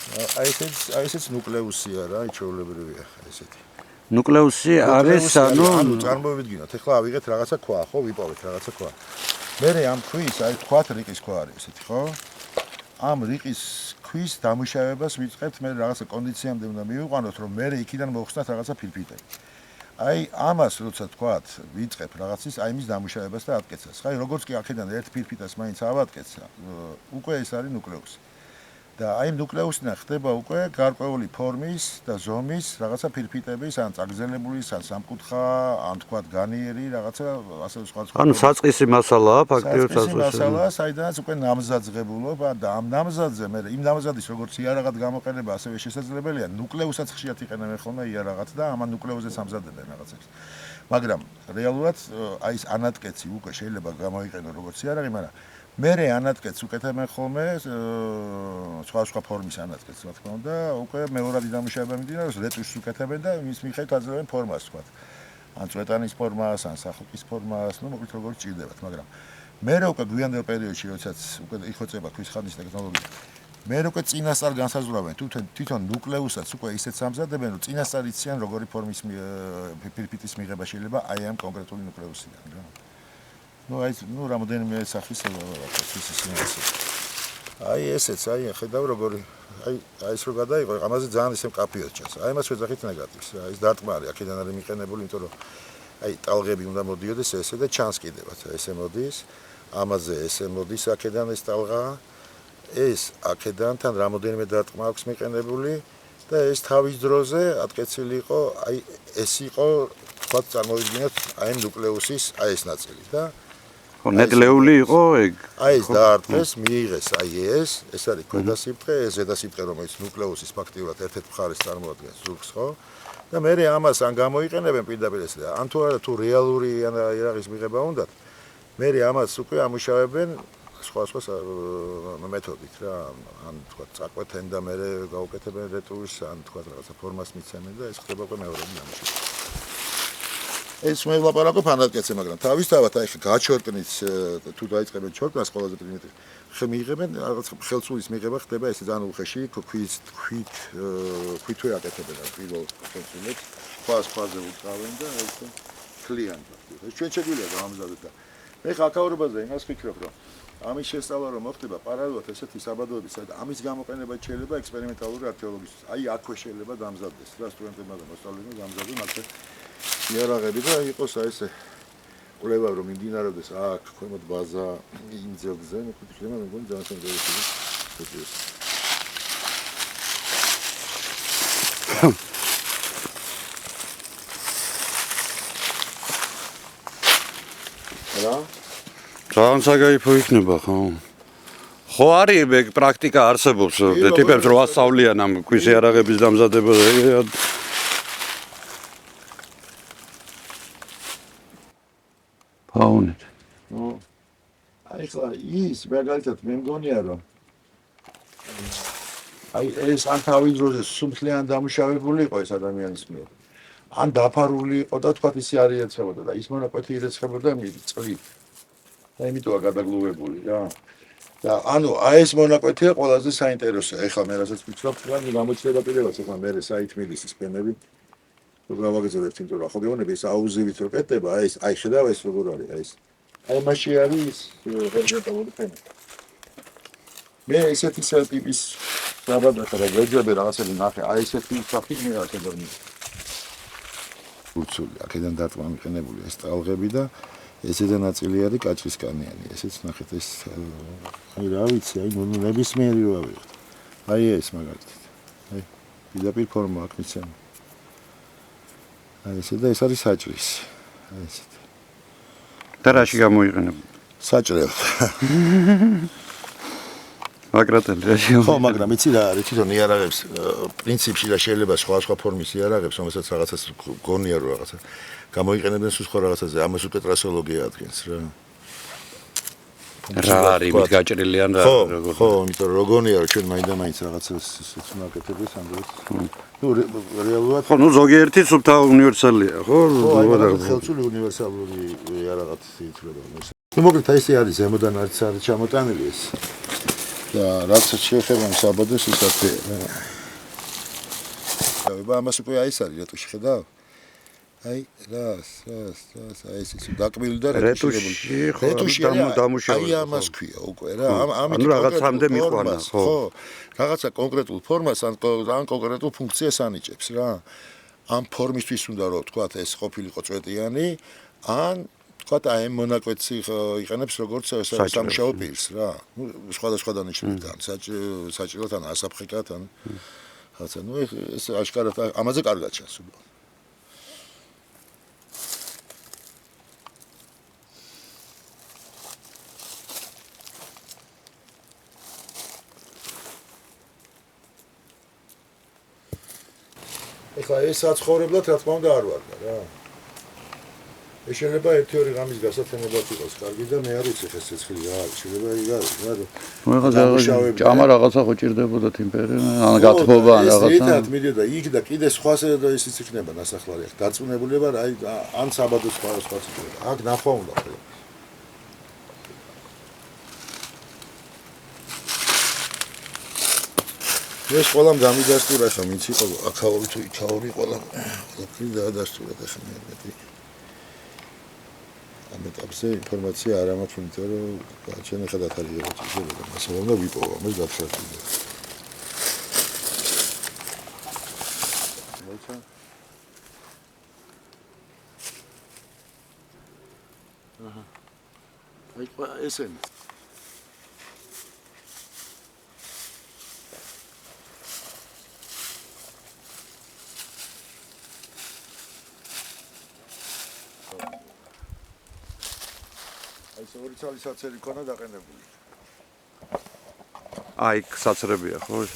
აი ესეც ნუკლეუსია რა, ჩვეულებრივია ესეთი. ნუკლეუსი არის ანუ წარმოვიდგინოთ, ეხლა ავიღეთ რაღაცა ქვა, ხო, ვიპოვეთ რაღაცა ქვა. მერე ამ ქვის, აი თქვათ რიყის ქვა არის ესეთი, ხო? ამ რიყის ქვის დამუშავებას ვიწყებთ, მე რაღაცა კონდიციამდე უნდა მივიყვანოთ, რომ მე იქიდან მოხსნათ რაღაცა ფილფიტები. აი ამას როცა თქვათ, ვიწყებ რაღაცის, აი მის დამუშავებას და ატკეცას. ხაი, როგორც კი აქედან ერთ ფილფიტას მაინც ავატკეცა, უკვე ეს არის ნუკლეუსი. და აი ნუკლეუსიდან ხდება უკვე გარკვეული ფორმის და ზომის რაღაცა ფილფიტების, ან წაგრძელებულის, ან სამკუთხა, ან თქვათ განიერი რაღაცა ასე სხვა. ანუ საწყისი მასალაა ფაქტიურად საწყისი მასალაა, საიდანაც უკვე ნამზადღებულობ და ამ ნამზადზე მე იმ ნამზადის როგორც იარაღად გამოყენება ასევე შესაძლებელია ნუკლეუსაც ხშირად იყენებენ ხოლმე იარაღად და ამან ნუკლეუსზე სამზადებენ რაღაცებს. მაგრამ რეალურად აი ეს ანატკეცი უკვე შეიძლება გამოიყენო როგორც იარაღი, მაგრამ მერე ანატკეცს უკეთებენ ხოლმე სხვა ფორმის ანატკეცს, რა თქმა უნდა, უკვე მეორადი დამუშავება მიმდინარეობს, რეტუშს უკეთებენ და მის მიხედვით აძლევენ ფორმას, თქვა. ან წვეტანის ფორმას, ან სახოკის ფორმას, ну, მოკლედ როგორც ჭირდებათ, მაგრამ მერე უკვე გვიანდელ პერიოდში, როდესაც უკვე იხოცება ქვის ხანის ტექნოლოგია, მერე უკვე წინასწარ განსაზღვრავენ, თვითონ ნუკლეუსაც უკვე ისეთ სამზადებენ, რომ წინასწარ იციან როგორი ფორმის ფილფიტის მიღება შეიძლება აი ამ კონკრეტული ნუკლეუსიდან, რა. ну რამოდენიმე სახის სინათლე. აი ესეც, აი ხედავ როგორი, აი ეს რო გადაიღო, ამაზე ძალიან ისე მკაფიოდ ჩანს. აი მას შეძახით ნეგატივს, რა, ის დარტყმარი აქედან არის მიყენებული, იმიტომ რომ აი ტალღები უნდა მოდიოდეს ესე და ჩანს კიდევაც, ესე მოდის, ამაზე ესე მოდის აქედან ეს ტალღა, ეს აქედან თან რამოდენიმე დარტყმა აქვს მიყენებული და ეს თავის დროზე ატკეცილი იყო, აი ეს იყო, თქვა წარმოვიდგინოთ, აი ნუკლეუსის აი ეს ნაწილი და ნედლეული იყო ეგ. აი ეს დაარტყეს, მიიღეს აი ეს არის ქვედა სიბრტყე, ეს ზედა სიბრტყე, რომელიც ნუკლეუსის ფაქტიურად ერთ-ერთ მხარეს წარმოადგენს ზურგს, ხო? და მე ამას ან გამოიყენებენ პირდაპირ ეს და ან თუ არა თუ რეალური იარაღის მიღება უნდათ, მე ამას უკვე ამუშავებენ სხვა მეთოდით რა, ან თქვა წაკვეთენ და მე გაუკეთებენ რეტუშს, ან თქვა რაღაცა ფორმას მიცემენ და ეს ხდება უკვე მეორადი დამუშავება. ეს მე ვლაპარაკობ ანატკეცზე, მაგრამ თავისთავად აი გაჩორკნით თუ დაიწყებენ ჩორკნას ყველაზე პრიმიტივი. მიიღებენ რაღაც ხელსულის მიღება ხდება ესე ძალიან უხეში, ქვითვე აკეთებენ პირველ ხელსულებს, ქვაზე უწყავენ და ესე ქლიან. ეს ჩვენ შეგვიძლია გამომზადოთ და მე ხაკაურობაზე იმას ვფიქრობ, რომ ამის შესწავლა რომ მოხდება პარალელურად ესეთი საბადოების და ამის გამოყენება შეიძლება ექსპერიმენტალური არქეოლოგიის. აი აქვე შეიძლება დამზადდეს რა სტუდენტებმა და მოსწავლეებმა დამზადონ აქ იარაღები და იყოს აი ესე კვლევა რომ მიმდინარეობდეს აქ ქვემოთ ბაზა იმ ძელზე, მე ვფიქრობ, მე მგონი ძალიან ინტერესантია. რა? ძალიან საგაიფო იქნება, ხო? ხო არის ეგ პრაქტიკა არსებობს, ტიპებს რო ასწავლიან ამ ქვის იარაღების დამზადებას. ფაუნით. აი ხლა ის მაგალითად მე მგონია რომ აი ეს ან თავის დროზე სუმთლიან დამუშავებული იყო ეს ადამიანის მიერ. ან დაფარული იყო და თქვა ისი არ ირეცხებოდა და ის მონაკვეთი ირეცხებოდა წყლით. და იმიტოა გადაგლუვებული რა. და ანუ აი ეს მონაკვეთია ყველაზე საინტერესო. ეხლა მე რასაც ვფიქრობ, რომ გამოჩნდება პირველად ეხლა მე საით მილისის ფენები გავაგზავნებთ, იმიტომ რომ ხო გეუბნები ეს აუზივით რო კეთდება, აი ხედავ ეს როგორ არის, აი ეს. აი მასში არის ვეგეტატიური ფენი. მე ესეთი ტიპის საბადოთა და ვეჯები რაღაცები ნახე, აი ესეთი საფი მე აკეთებდი. უცული, აქედან დარტყმა მიყენებული ეს ტალღები და ესედა ნაწილი არის კაჭრისკანიანი. ესეც ნახეთ ეს აი რა ვიცი, აი ნებისმიერი რო ავიღოთ. აი ეს მაგალითად. აი პირდაპირ ფორმა აქვს მიცემი. აი ესე და ეს არის საჭრის. აი ესეთი. და რაში გამოიყენება? საჭრელად. მაგრატელი რაში? ხო, მაგრამ იცი რა არის თვითონ იარაღებს პრინციპში რა შეიძლება სხვა ფორმის იარაღებს, რომელსაც რაღაცას გონია რომ რაღაცა გამოიყენებენ სხვა რაღაცაზე, ამას უკვე ტრასოლოგია ადგენს რა. რა არის მით გაჭრილი ან რა როგორ? ხო, იმიტომ რომ გონია რომ ჩვენ მაინდა-მაინც რაღაცას ისეთ ნაკეთებს ამბობს. ну რეალურად ხო, ну ზოგიერთი სუფთა უნივერსალია, ხო? ხელსული უნივერსალური იარაღად ითვლება. ну მოკლედ აი ესე არის ზემოდან არის ჩამოტანილი ეს. და რაც შეეხება საბადოს ის აქე. ამას უკვე აი ეს არის რეტუში ხედავ? აი რას აი ეს დაკმილი და რეტუში დამუშავებული. აი ამას ქვია უკვე რა. ანუ რაღაცამდე მიყვანა, ხო? რაღაცა კონკრეტულ ფორმას ან კონკრეტულ ფუნქციას ანიჭებს რა. ამ ფორმისთვის უნდა რომ თქვათ ეს ყოფილიყო წვეტიანი ან თქვათ აი მონაკვეთს იყენებს როგორც სამშაო პირს რა. სხვადასხვა დანიშნულებით ან საჭიროდ ან ასაფხეკად ან რაღაცა. ნუ ეს აშკარად ამაზე კარგად ჩანს უბრალოდ. ეხლა ეს საცხოვრებლად რა თქმა უნდა არ ვარდა რა. ეს შეიძლება ერთი ორი ღამის გასათენებად იყოს კარგი და მე არ ვიცი ხეს ცეცხლი რა არის. შეიძლება ის არის, მაგრამ ჭამა რაღაცა ხო ჭირდებოდა თიმპერი, ან გათბობა ან რაღაცა. ერთად მიდიოდა იქ და კიდე სხვაზე და ისიც იქნება ნასახლარი. დარწმუნებულება აი ან საბადოს სხვა ციფრება. აქ ნახვა უნდა ხოლმე. ეს ყველამ გამიდასტურა ხა მიც იყო აქაური თუ იქაური ყველამ ყველაფერი დაადასტურა და ხა მეტი ამ ეტაპზე ინფორმაცია არ ამაქვს იმიტომ რომ გაჩვენე ხა დათარიღება შეიძლება მასალა უნდა ვიპოვა ამას გაფრთხილდა აი ესენი ორი წელი საცერი ქონა დაყენებული. აი, საცრებია, ხო ეს?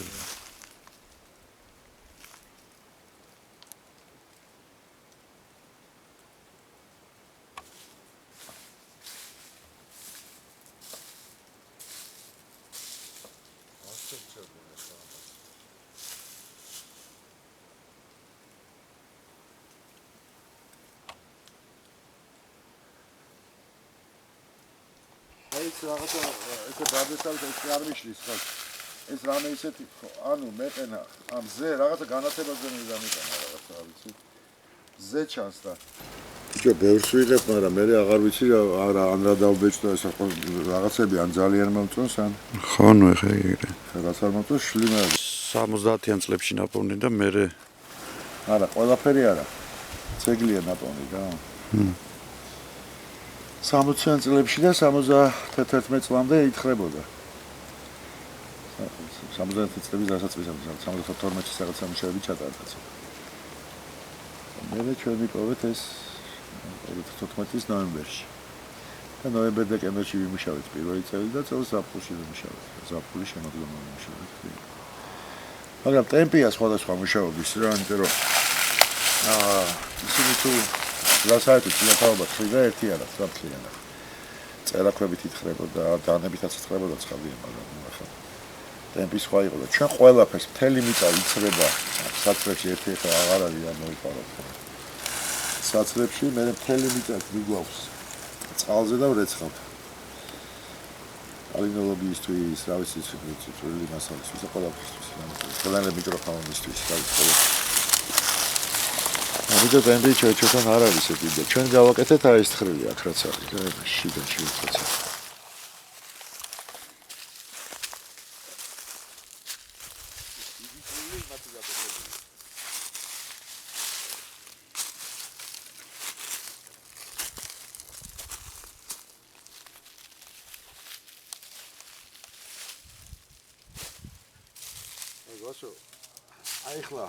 ეს რაღაცა ესე გადასალთ ეს არ მიშლის ხო ეს რამე ისეთი ანუ მეყენა ამ ზე რაღაცა განათებაზე მე დამიყენა რაღაცა ვიცი ზე ჩანს და ბიჭო ბევრს ვიღებ მაგრამ მე აღარ ვიცი რა ან რა დავბეჭდა ეს რაღაცები ან ძალიან მომწონს ან ხო ნუ ეხა იგივე რაღაც არ მომწონს შლიმა 70-იან წლებში ნაპოვნი და მე არა ყველაფერი არა ძეგლია ნაპოვნი და 60-იან წლებში და 71 წლამდე ითხრებოდა. 71 წლების დასაწყისამდე 72-ში რაღაც სამუშაოები ჩატარდა. მე ჩვენ ვიპოვეთ ეს 2014 ნოემბერში. და ნოემბერ-დეკემბერში ვიმუშავეთ პირველი წელი და წელს ზაფხულში ვიმუშავეთ. ზაფხულის შემოდგომა ვიმუშავეთ. მაგრამ ტემპია სხვადასხვა მუშაობის რა, იმიტომ რომ ისინი თუ გასაერთოდ ცილათაობა ხრიდა ერთი არა, საფრთხეა. წერაქვებით ითხრებოდა, დანებითაც ითხრებოდა ცხადია, მაგრამ ახლა ტემპი სხვა იყო და ჩვენ ყველაფერს მთელი მიწა იცრება საცრებში ერთი ხა აღარ არის და მოიყავოთ. საცრებში მე მთელი მიწა გვიგვაქვს. წყალზე და ვრეცხავთ. ალინოლოგიისთვის, რა ვიცი, წვრილი მასალისთვის და ყველაფერთვის. ყველანაირ მიკროფაუნისთვის, რა ვიცი. ამიტომ ტემპი ჩვენ არ არის ეს დიდი. ჩვენ გავაკეთეთ აი ეს თხრილი აქ რაც არის და შიგანში ვიწეც. გასო აი ხლა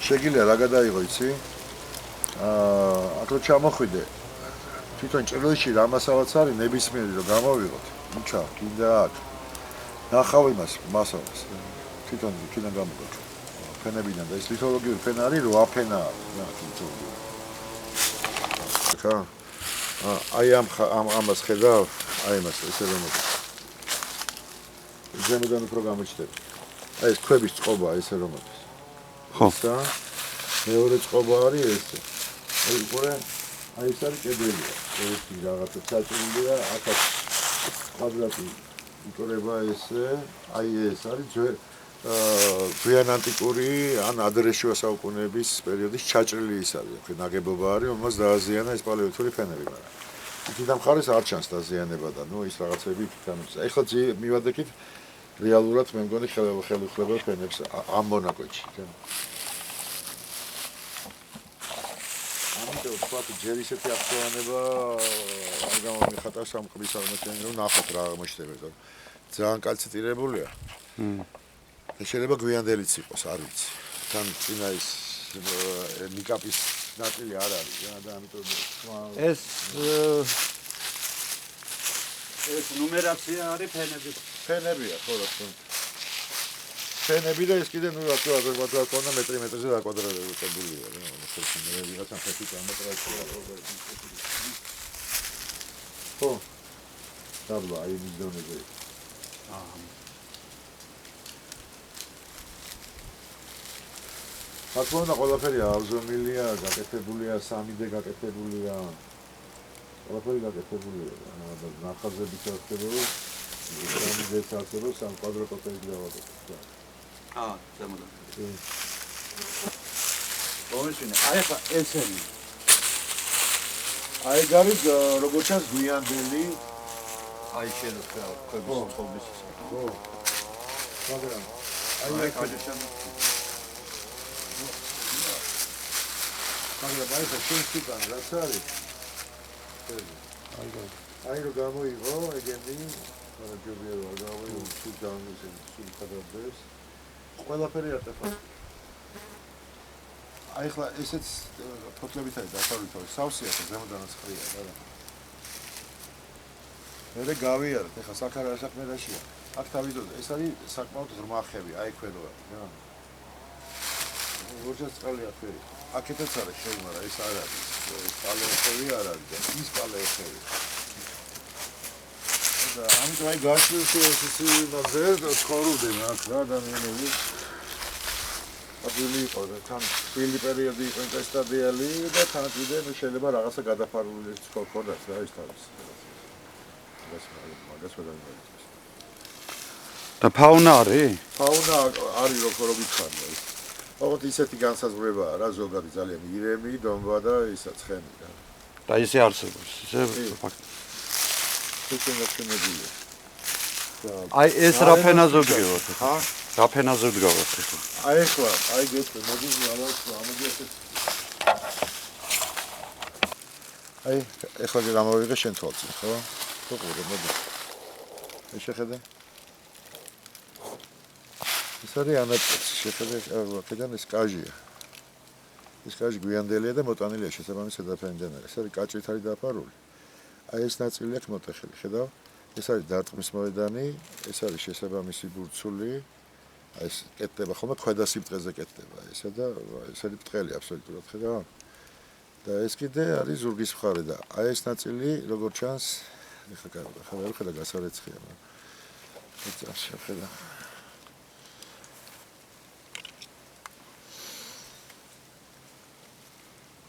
შეგიძლია რა გადაიღო იცი? აქ რო ჩამოხვიდე თვითონ ჭრილში რა მასალაც არის ნებისმიერი რომ გამოვიღოთ. მუჩა, კიდე აქ. ნახავ იმას მასალას. თვითონ იქიდან გამოგოთ. ფენებიდან და ეს ლითოლოგიური ფენა არის 8 ფენა აქვს. რა ლითოლოგიური. ხა? აი ამას ხედავ, აი მას ესე რომ ზემოდან უფრო გამოჩნდება. აი ეს ქვების წყობა ესე რომ ხო. მეორე წყობა არის ესე. აი ყურე, აი ეს არის კედელია. ერთი რაღაცა ჩაჭრილია, აქაც კვადრატი იკვრება ესე, აი ეს არის გვიან ანტიკური ან ადრეშუა საუკუნეების პერიოდის ჩაჭრილი ის არის, ხო, ნაგებობა არის, რომელსაც დააზიანა ეს პალეოლითური ფენები, მაგრამ იქიდან მხარეს არ ჩანს დაზიანება და ნუ ის რაღაცები იქიდან. ეხლა მივადექით რეალურად მე მგონი ხელუხლება ფენებს ამ მონაკვეთში, ხო? ამიტომ თქვა ჯერ ისეთი აღწევანება არ გამომიხატავს ამ ყბის აღმოჩენილი, რომ ნახოთ რა აღმოჩნდება. ძალიან კაცი წირებულია. შეიძლება გვიანდელიც იყოს, არ ვიცი. თან წინა ის ნიკაპის ნაწილი არ არის, და ამიტომ ეს ნუმერაცია არის ფენების. ფენებია, ხო რა თქმა უნდა. ფენები და ეს კიდე ნუ რა თქმა უნდა კონდა მეტრზე დაკვადრატებულია, რა, ხერხი ვიღაცა ხეთი გამოტრაჩია. ხო. დაბლა აი მის დონეზე. აკმონა ყველაფერი აღზომილია, გაკეთებულია 3D გაკეთებულია. ყველაფერი გაკეთებულია. ნახაზებით აღწერო, 3D-ს აღწერო, 3 კვადრატოთები დავაკეთე. ზემოდან. მომეჩვენე, აი ხა ესენი. აი გარის როგორც ჩანს გვიანდელი, აი შეიძლება კვების ხობის. ხო. მაგრამ აი კაჟაშან მაგრამ აი ეს შენსიტან რაც არის? აი რო გამოიღო ეგენი, მაგრამ ჯობია რომ გამოიღო თუ დამისენ სულ გადადეს. ყველაფერი არტეფაქტი. აი ხლა ესეც ფოთლებით არის დაფარული, სავსეა და ზემოდანაც ხრია, რა. მე გავიარეთ, ეხლა საქარა საქმედაშია. აქ თავიდანვე ეს არის საკმაოდ ღრმა ხევი, აი ქვედოა, რა. როცა წყალი აფერი. აქეთაც არის ხევი, მაგრამ ეს არ არის. პალეოხევი არ არის და ის პალეოხევი. და ამიტომ აი გაშლილში ეს მაგზე ცხოვრობდნენ აქ რა ადამიანები. აბილი იყო და თან პირველი პერიოდი იყო ინტესტადიალი და თან კიდე შეიძლება რაღაცა გადაფარული ცხოვრობდეს რა ის თავის. მაგას ვეძებთ. და ფაუნა არის? ფაუნა არის როგორ გითხარი ეს. ოღონდ ისეთი განსაზღვრებაა რა ზოგადი ძალიან ირემი, დომბა და ისა ცხენი რა. და ისე არსებობს, ისე ფაქტი. შეჩენებია. აი ეს რა ფენაზე ვდგევოთ ხა? ხა? რა ფენაზე ვდგავართ ხა? აი ხლა, აი გეტყვი, მოდი ალაცხო, ამოდი ესე. აი, ეხლა გამოვიღე შენ თვალწი, ხო? ხო, მოდი. ეს შეხედე. ეს არის ანატკეცი, შეხედე, აქედან ეს კაჟია. ეს კაჟი გვიანდელია და მოტანილია შესაბამისად დაფენიდან არის. ეს არის კაჭით არის დაფარული. აი ეს ნაწილი აქვს მოტეხილი, ხედავ? ეს არის დარტყმის მოედანი, ეს არის შესაბამისი ბურცული. აი ეს კეთდება ხოლმე ქვედა სიბრტყეზე კეთდება ესა და ეს არის ბრტყელი აბსოლუტურად, ხედავ? და ეს კიდე არის ზურგის მხარე და აი ეს ნაწილი როგორც ჩანს, ეხლა ხარ ხედა გასარეცხია, მაგრამ ეს შეხედა.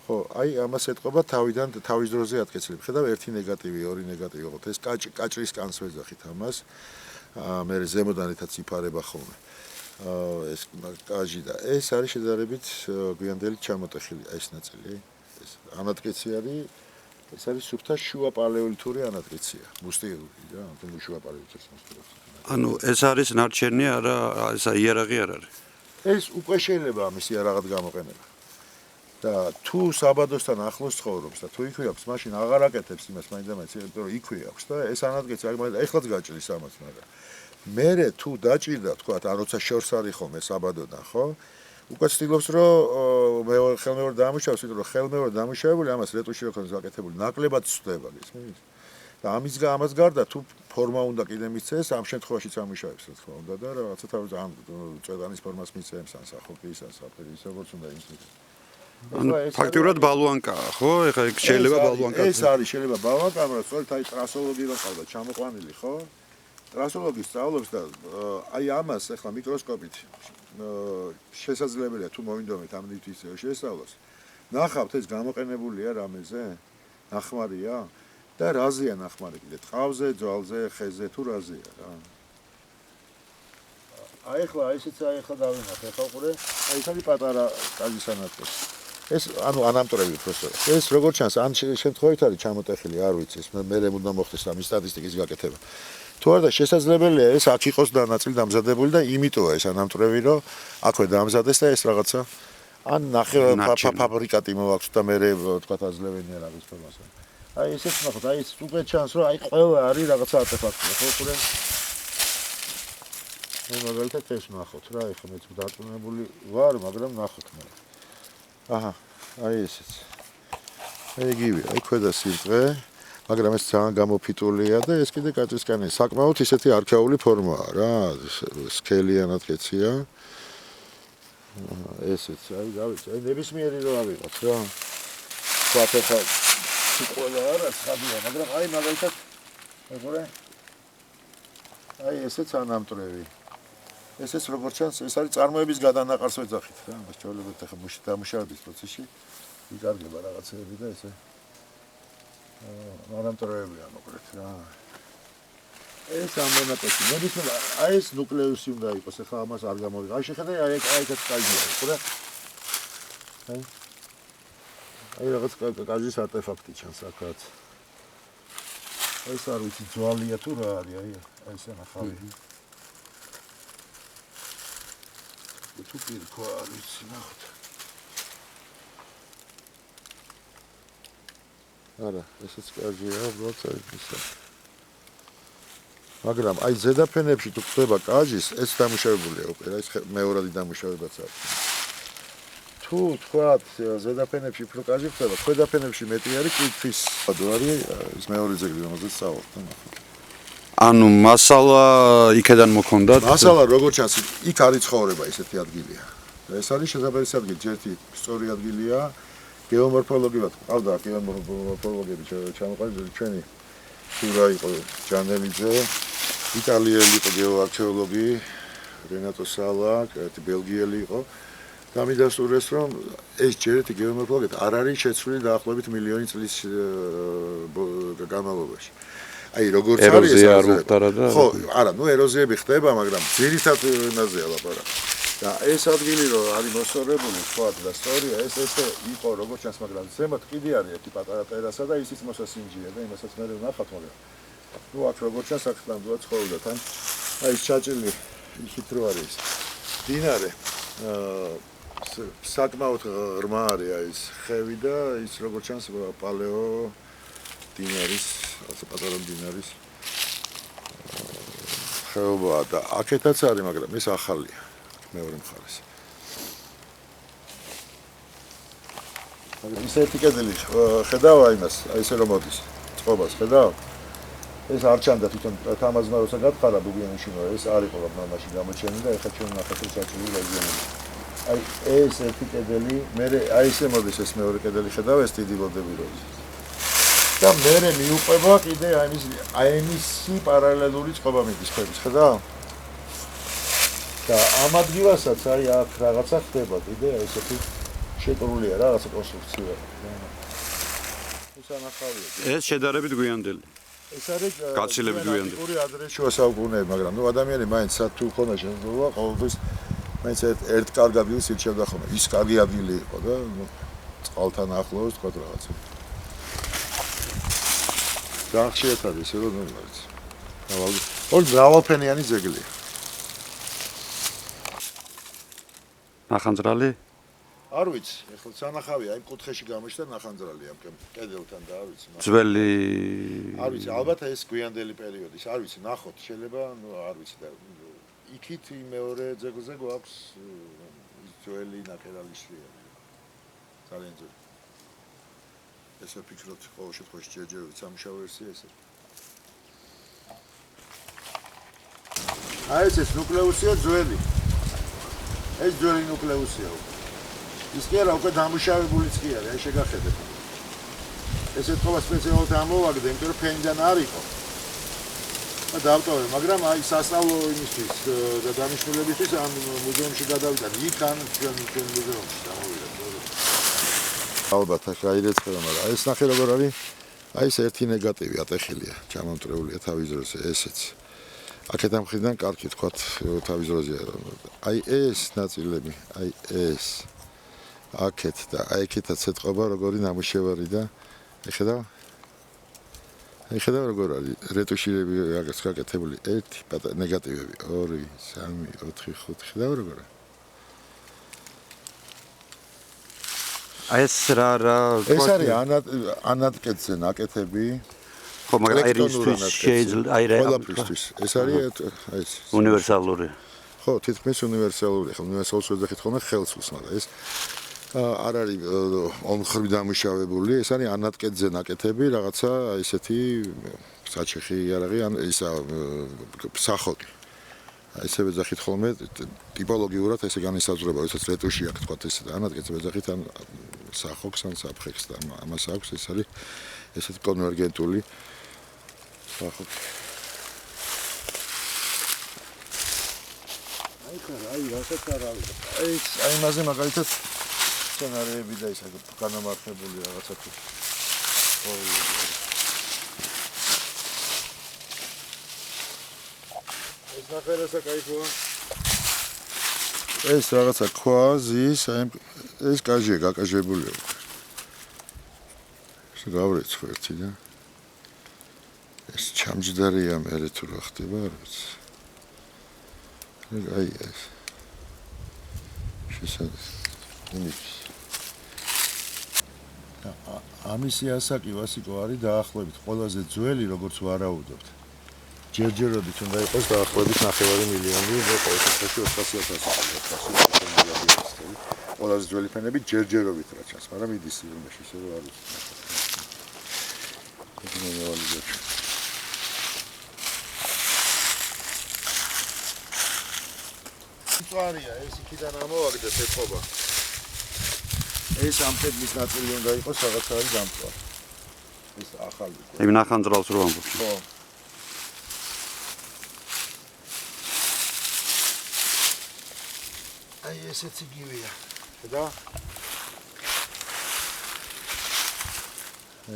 ხო, აი ამას ეთყობა თავიდან თავის დროზე ატკეცილებ. ხედავ, ერთი ნეგატივი, ორი ნეგატივი ყოთ. ეს კაჭრის კანს ვეძახით ამას. მე ზემოდან ეთაც იფარება ხოლმე. ეს კაჟი და ეს არის შედარებით გვიანდელი ჩამოტეხილი ეს ნაწილი. ეს ანატკეცი არის, ეს არის სუფთა შუა პალეოლითური ანატკეცია. მუსტიური რა, თუმცა შუა პალეოლითური მუსტიური. ანუ ეს არის ნარჩენი არა, ეს იარაღი არ არის. ეს უკვე შეიძლება ამის იარაღად გამოყენება. და თუ საბადოსთან ახლოს ცხოვრობს და თუ იქვე აქვს, მაშინ აღარ აკეთებს იმას მაინდა-მაინც, იმიტომ რომ იქვე აქვს და ეს ანატკეცი ეხლაც გაჭრის ამას, მაგრამ მერე თუ დაჭირდა, თქვა, ან როცა შორს არის ხოლმე საბადოდან, ხო? უკვე ცდილობს, რომ ხელმეორე დამუშავოს, იმიტომ რომ ხელმეორე დამუშავებული ამას რეტუში რო ქონდეს გაკეთებული, ნაკლებად ცვდება, გესმის? და ამას გარდა თუ ფორმა უნდა კიდე მიცეს, ამ შემთხვევაშიც ამუშავებს, რა თქმა უნდა და რაღაცა თავის ან წვეტანის ფორმას მიცემს, ან სახოკის, ან საფერის, როგორც უნდა იმის. ანუ ფაქტიურად ბალუანკაა, ხო? ეხლა შეიძლება ბალუანკა. ეს არის შეიძლება ბალუანკა, მაგრამ სწორედ აი ტრასოლოგი რო ყავდა ჩამოყვანილი, ხო? ტრასოლოგი სწავლობს და აი ამას ეხლა მიკროსკოპით შესაძლებელია თუ მოინდომეთ ამ ნივთის შესწავლას. ნახავთ ეს გამოყენებულია რამეზე? ნახმარია? და რაზეა ნახმარი კიდე ტყავზე, ძვალზე, ხეზე თუ რაზეა რა. აი ახლა დავინახე, ახლა ყურე, აი ეს არის პატარა კაჟის ანათლესი. ეს ანუ ანამტრევი პროფესორი. ეს როგორც ჩანს, ან შემთხვევით არის ჩამოტეხილი, არ ვიცი, ეს მე უნდა მოხდეს ამის სტატისტიკის გაკეთება. თუ არა შესაძლებელია ეს აქ იყოს ნაწილი დამზადებული და იმიტოა ეს ანამტრევი, რომ აქვე დაამზადეს და ეს რაღაცა ან ნახე ფაბრიკატი მოაქვს და მე თქვა აძლევენია რაღაც ფორმაზე. აი ესეც ნახოთ, აი ეს უკვე ჩანს, რომ აი ყველა არის რაღაცა არტეფაქტი, ხო ყურე. მე მაგალითად ეს ნახოთ რა, ეხლა მეც დარწმუნებული ვარ, მაგრამ ნახოთ მე. აჰა, აი ესეც. ეგივე, აი ქვედა სიბრტყე, მაგრამ ეს ძალიან გამოფიტულია და ეს კიდე კაჭისკანი, საკმაოდ ისეთი არქაული ფორმაა რა, სქელიანად კეცია. ესეც, აი გავიცი, აი ნებისმიერი რო ავიღოთ რა. ხაფეხა ყველა არა ხაბია, მაგრამ აი მაგალითად ეგურე. აი ესეც ანამტრევი. ესეც როგორც ჩანს, ეს არის წარმოების გადანაყარს ვეძახით რა. მას ჩავლებოთ ახლა დამუშავების პროცესში. იკარგება რაღაცეები და ესე. ანამტრევია მოკლედ რა. ეს ამონაკეთი. ნებისმიერ აი ეს ნუკლეუსი უნდა იყოს, ახლა ამას არ გამოვიღე. აი შეხედე, აი ეს კაჟია, ხო? აი რაღაც კაჟის არტეფაქტი ჩანს აქაც. ეს არ ვიცი ძვალია თუ რა არის, აი ეს ნახავი. თუ პირქვა არ ვიცი, ნახოთ. არა, ესეც კაჟია, უბრალოდ არის ისა. მაგრამ აი ზედაფენებში თუ ხდება კაჟის, ეს დამუშავებულია უკვე, რა ის მეორადი დამუშავებაც არის. თუ თქვათ ზედაფენებში უფრო კაჟი ხდება, ქვედაფენებში მეტი არის კირქვის ადვარი, ის მეორე ძეგლი რომელზეც სწავლობთ, ნახოთ. ანუ მასალა იქიდან მოქონდათ? მასალა როგორც ჩანს, იქ არის ცხოვრება, ესეთი ადგილია. ეს არის შესაძლებელი ადგილი, ერთი სწორი ადგილია. გეომორფოლოგიურად ყავდა გეომორფოლოგები ჩამოყალიბებული ჩვენი შურა იყო ჯანელიძე, იტალიელი იყო გეოარქეოლოგი რენატო სალა, ერთი ბელგიელი იყო. და მიდასტურეს რომ ეს ჯერეთი გეომორფოლოგია არ არის შეცვლილი დაახლოებით მილიონი წლის განმავლობაში. აი როგორც არის ეს ხო, არა, ნუ ეროზიები ხდება, მაგრამ ძირითად ენაზეა ლაპარაკი. და ეს ადგილი რო არის მოსწორებული, თქვა და სწორია, ეს ესე იყო როგორც ჩანს, მაგრამ ზემოთ კიდე არის ერთი პატარა ტერასა და ისიც მოსასინჯია და იმასაც მე ვნახავთ, მაგრამ ნუ აქ როგორც ჩანს, აქ ნამდვილად ცხოვრობდა თან. აი ეს ჩაჭრილი იქით რო არის დინარე, საკმაოდ ღრმა არის აი ეს ხევი და ის როგორც ჩანს პალეო დინარის, ასე პატარა დინარის ხეობაა და აქეთაც არის, მაგრამ ეს ახალია. მეორე მხარეს. მაგრამ ისეთი კედელი ხედავ იმას, აი ესე რომ მოდის, წყობას ხედავ? ეს არ ჩანდა თვითონ თამაზმა როცა გათხარა ბუბიანში, რომ ეს არ იყო მამაში გამოჩენილი და ეხლა ჩვენ ნახეთ რომ ჩაჭრილი რეგიონი. აი ეს ერთი კედელი, მე აი ესე მოდის ეს მეორე კედელი ხედავ, ეს დიდი ლოდები რო ის. და მე მიუყვება კიდე აი მისი პარალელური წყობა მიდის ხების, ხედავ? და ამ ადგილასაც აი აქ რაღაცა ხდება კიდე ესეთი შეკრულია რაღაცა კონსტრუქცია. ეს ანახავია. ეს შედარებით გვიანდელი. ეს არის გაცილებით გვიანდელი. პური ადრეს შუა საუკუნეები, მაგრამ ნუ ადამიანი მაინც თუ ხონა შემოვა ყოველთვის მაინც ერთ კარგ ადგილს ირჩევდა ხოლმე. ის კარგი ადგილი იყო და ნუ წყალთან ახლოს თქვა რაღაცა. განხშირად არის ესე რომ ნუ არის. მრავალფენიანი ძეგლია. ნახანძრალი? არ ვიცი, ეხლა სანახავია, იმ კუთხეში გამოჩნდა ნახანძრალი ამ კედელთან და არ ვიცი. ძველი არ ვიცი, ალბათ ეს გვიანდელი პერიოდის, არ ვიცი, ნახოთ, შეიძლება, ნუ არ ვიცი და იქით მეორე ძეგლზე გვაქვს ძველი ნაკერალიშვილი. ძალიან ძველი. ესე ვფიქრობ, ყოველ შემთხვევაში ჯერჯერობით სამუშაო ვერსია ესე. აი ეს ნუკლეუსია ძველი. ეს ძველი ნუკლეუსია. ის კი არა, უკვე დამუშავებულიც კი არის, აი შეგახედეთ. ესე თქო სპეციალურად ამოვაგდე, იმიტომ რომ ფენიდან არ იყო. და დავტოვე, მაგრამ აი სასწავლო იმისთვის და დანიშნულებისთვის ამ მუზეუმში გადავიდა. იქ ან ჩვენ მუზეუმში გამოვიდა. ალბათ აქ აირეცხება, მაგრამ ეს ნახე როგორ არის აი ეს ერთი ნეგატივი ატეხილია, ჩამონტრეულია თავის დროზე ესეც. აქედან მხრიდან კარგი თქვათ თავის დროზეა. აი ეს ნაწილები, აი ეს აქეთ და აი აქეთაც ეთყობა როგორი ნამუშევარი და ხედავ? აი ხედავ როგორ არის რეტუშირები რაღაც გაკეთებული 1 ნეგატივები 2 3 4 5 ხედავ როგორ არის? აი ეს რა ეს არის ანატკეცზე ნაკეთები. ხო, მაგრამ აი რისთვის შეიძლება აი რა ყველაფრისთვის. ეს არის აი ეს უნივერსალური. ხო, თითქმის უნივერსალური. ხო, უნივერსალს ვეძახით ხოლმე ხელსულს, მაგრამ ეს არ არის ორმხრივ დამუშავებული, ეს არის ანატკეცზე ნაკეთები, რაღაცა ესეთი საჩეხი იარაღი, ან ისა სახოკი. ესე ვეძახით ხოლმე ტიპოლოგიურად ესე განისაზღვრება, როდესაც რეტუში აქვს თქვა ესე და ანატკეცზე ვეძახით ან სახოკს ან საფხექს და ამას აქვს ეს არის ესეთი კონვერგენტული სახოკი. აი რასაც არ არის. აი იმაზე მაგალითად სცენარები და ისა განამართებული რაღაცა თუ ეს ნახერასა кайფოა. ეს რაღაცა ქვა, ზის, აი ეს კაჟია გაკაჟებულია. ეს გავრეცხო ერთი და ეს ჩამჯდარია მე თუ რა ხდება, არ ვიცი. აი ეს შესაძლოა ამისი ასაკი ვასიკო არის დაახლოებით ყველაზე ძველი როგორც ვარაუდობთ. ჯერჯერობით უნდა იყოს დაახლოებით 9 მილიონი და ყოველ შემთხვევაში 400.000 ყველაზე ძველი ფენები ჯერჯერობით რა ჩანს, მაგრამ მიდის სიღრმეში ისე რომ არის. წვარია ეს იქიდან ამოვაგდეს ეთყობა. ეს ამ ფედმის ნაწილი უნდა იყოს რაღაცა არის დამწვარი. ეს ახალი. აი ნახანძრალს რო ამბობ. ხო. აი ესეც იგივეა. ხედა?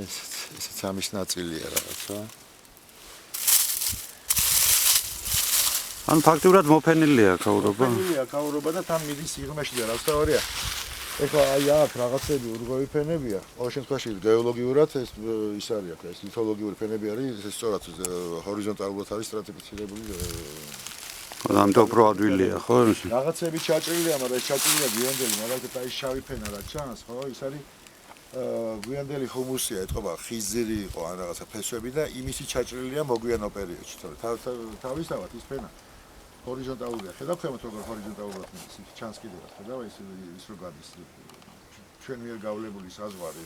ესეც ამის ნაწილია რაღაცა. ან ფაქტიურად მოფენილია ქაურობა. მოფენილია ქაურობა და თან მიდის სიღრმეში და რაც თავარია. ეხლა აი აქ რაღაცები ურღვევი ფენებია. ყოველ შემთხვევაში გეოლოგიურად ეს ის არის აქ ეს ლითოლოგიური ფენები არის, ეს სწორად ჰორიზონტალურად არის სტრატიფიცირებული. ამიტომ უფრო ადვილია, ხო? რაღაცები ჩაჭრილია, მაგრამ ეს ჩაჭრილია გვიანდელი, მაგალითად აი შავი ფენა რა ჩანს, ხო? ის არის გვიანდელი ჰუმუსია, ეთყობა ხიზირი იყო ან რაღაცა ფესვები და იმისი ჩაჭრილია მოგვიანო პერიოდში, თორე თავისთავად ის ფენა ჰორიზონტალურია. ხედავ ქვემოთ როგორ ჰორიზონტალურად ის ჩანს კიდევაც, ხედავ ის რო გადის ჩვენ მიერ გავლებული საზღვარი.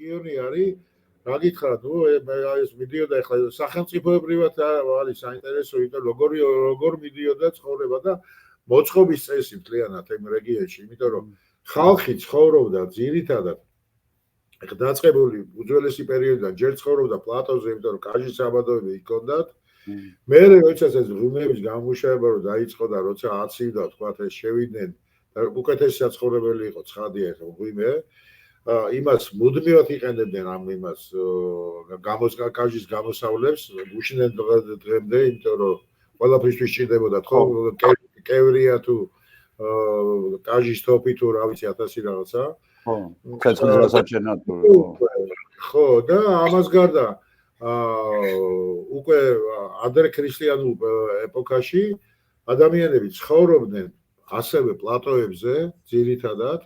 რეგიონი არის, რა გითხრათ, ეს მიდიოდა ახლა სახელმწიფოებრივად არის საინტერესო, იმიტომ როგორ მიდიოდა ცხოვრება და მოწყობის წესი მთლიანად იმ რეგიონში, იმიტომ რომ ხალხი ცხოვრობდა ძირითადად დაწყებული უძველესი პერიოდიდან ჯერ ცხოვრობდა პლატოზე, იმიტომ რომ კაჟის საბადოები იქონდათ. მერე როდესაც ეს ღუმების გამუშავება რო დაიწყო და როცა აცივდა, თქვათ ეს შევიდნენ და უკეთესი საცხოვრებელი იყო ცხადია ეს ღუმე. იმას მუდმივად იყენებდნენ ამ იმას კაჟის გამოსავლებს უშინდნენ დღემდე, იმიტომ რომ ყველაფრისთვის ჭირდებოდა ხო კევრია თუ კაჟის თოფი თუ რა ვიცი 1000 რაღაცა. ხო, კაცობრიობა საჭენად. ხო, და ამას გარდა უკვე ადრე ქრისტიანულ ეპოქაში ადამიანები ცხოვრობდნენ ასევე პლატოებზე ძირითადად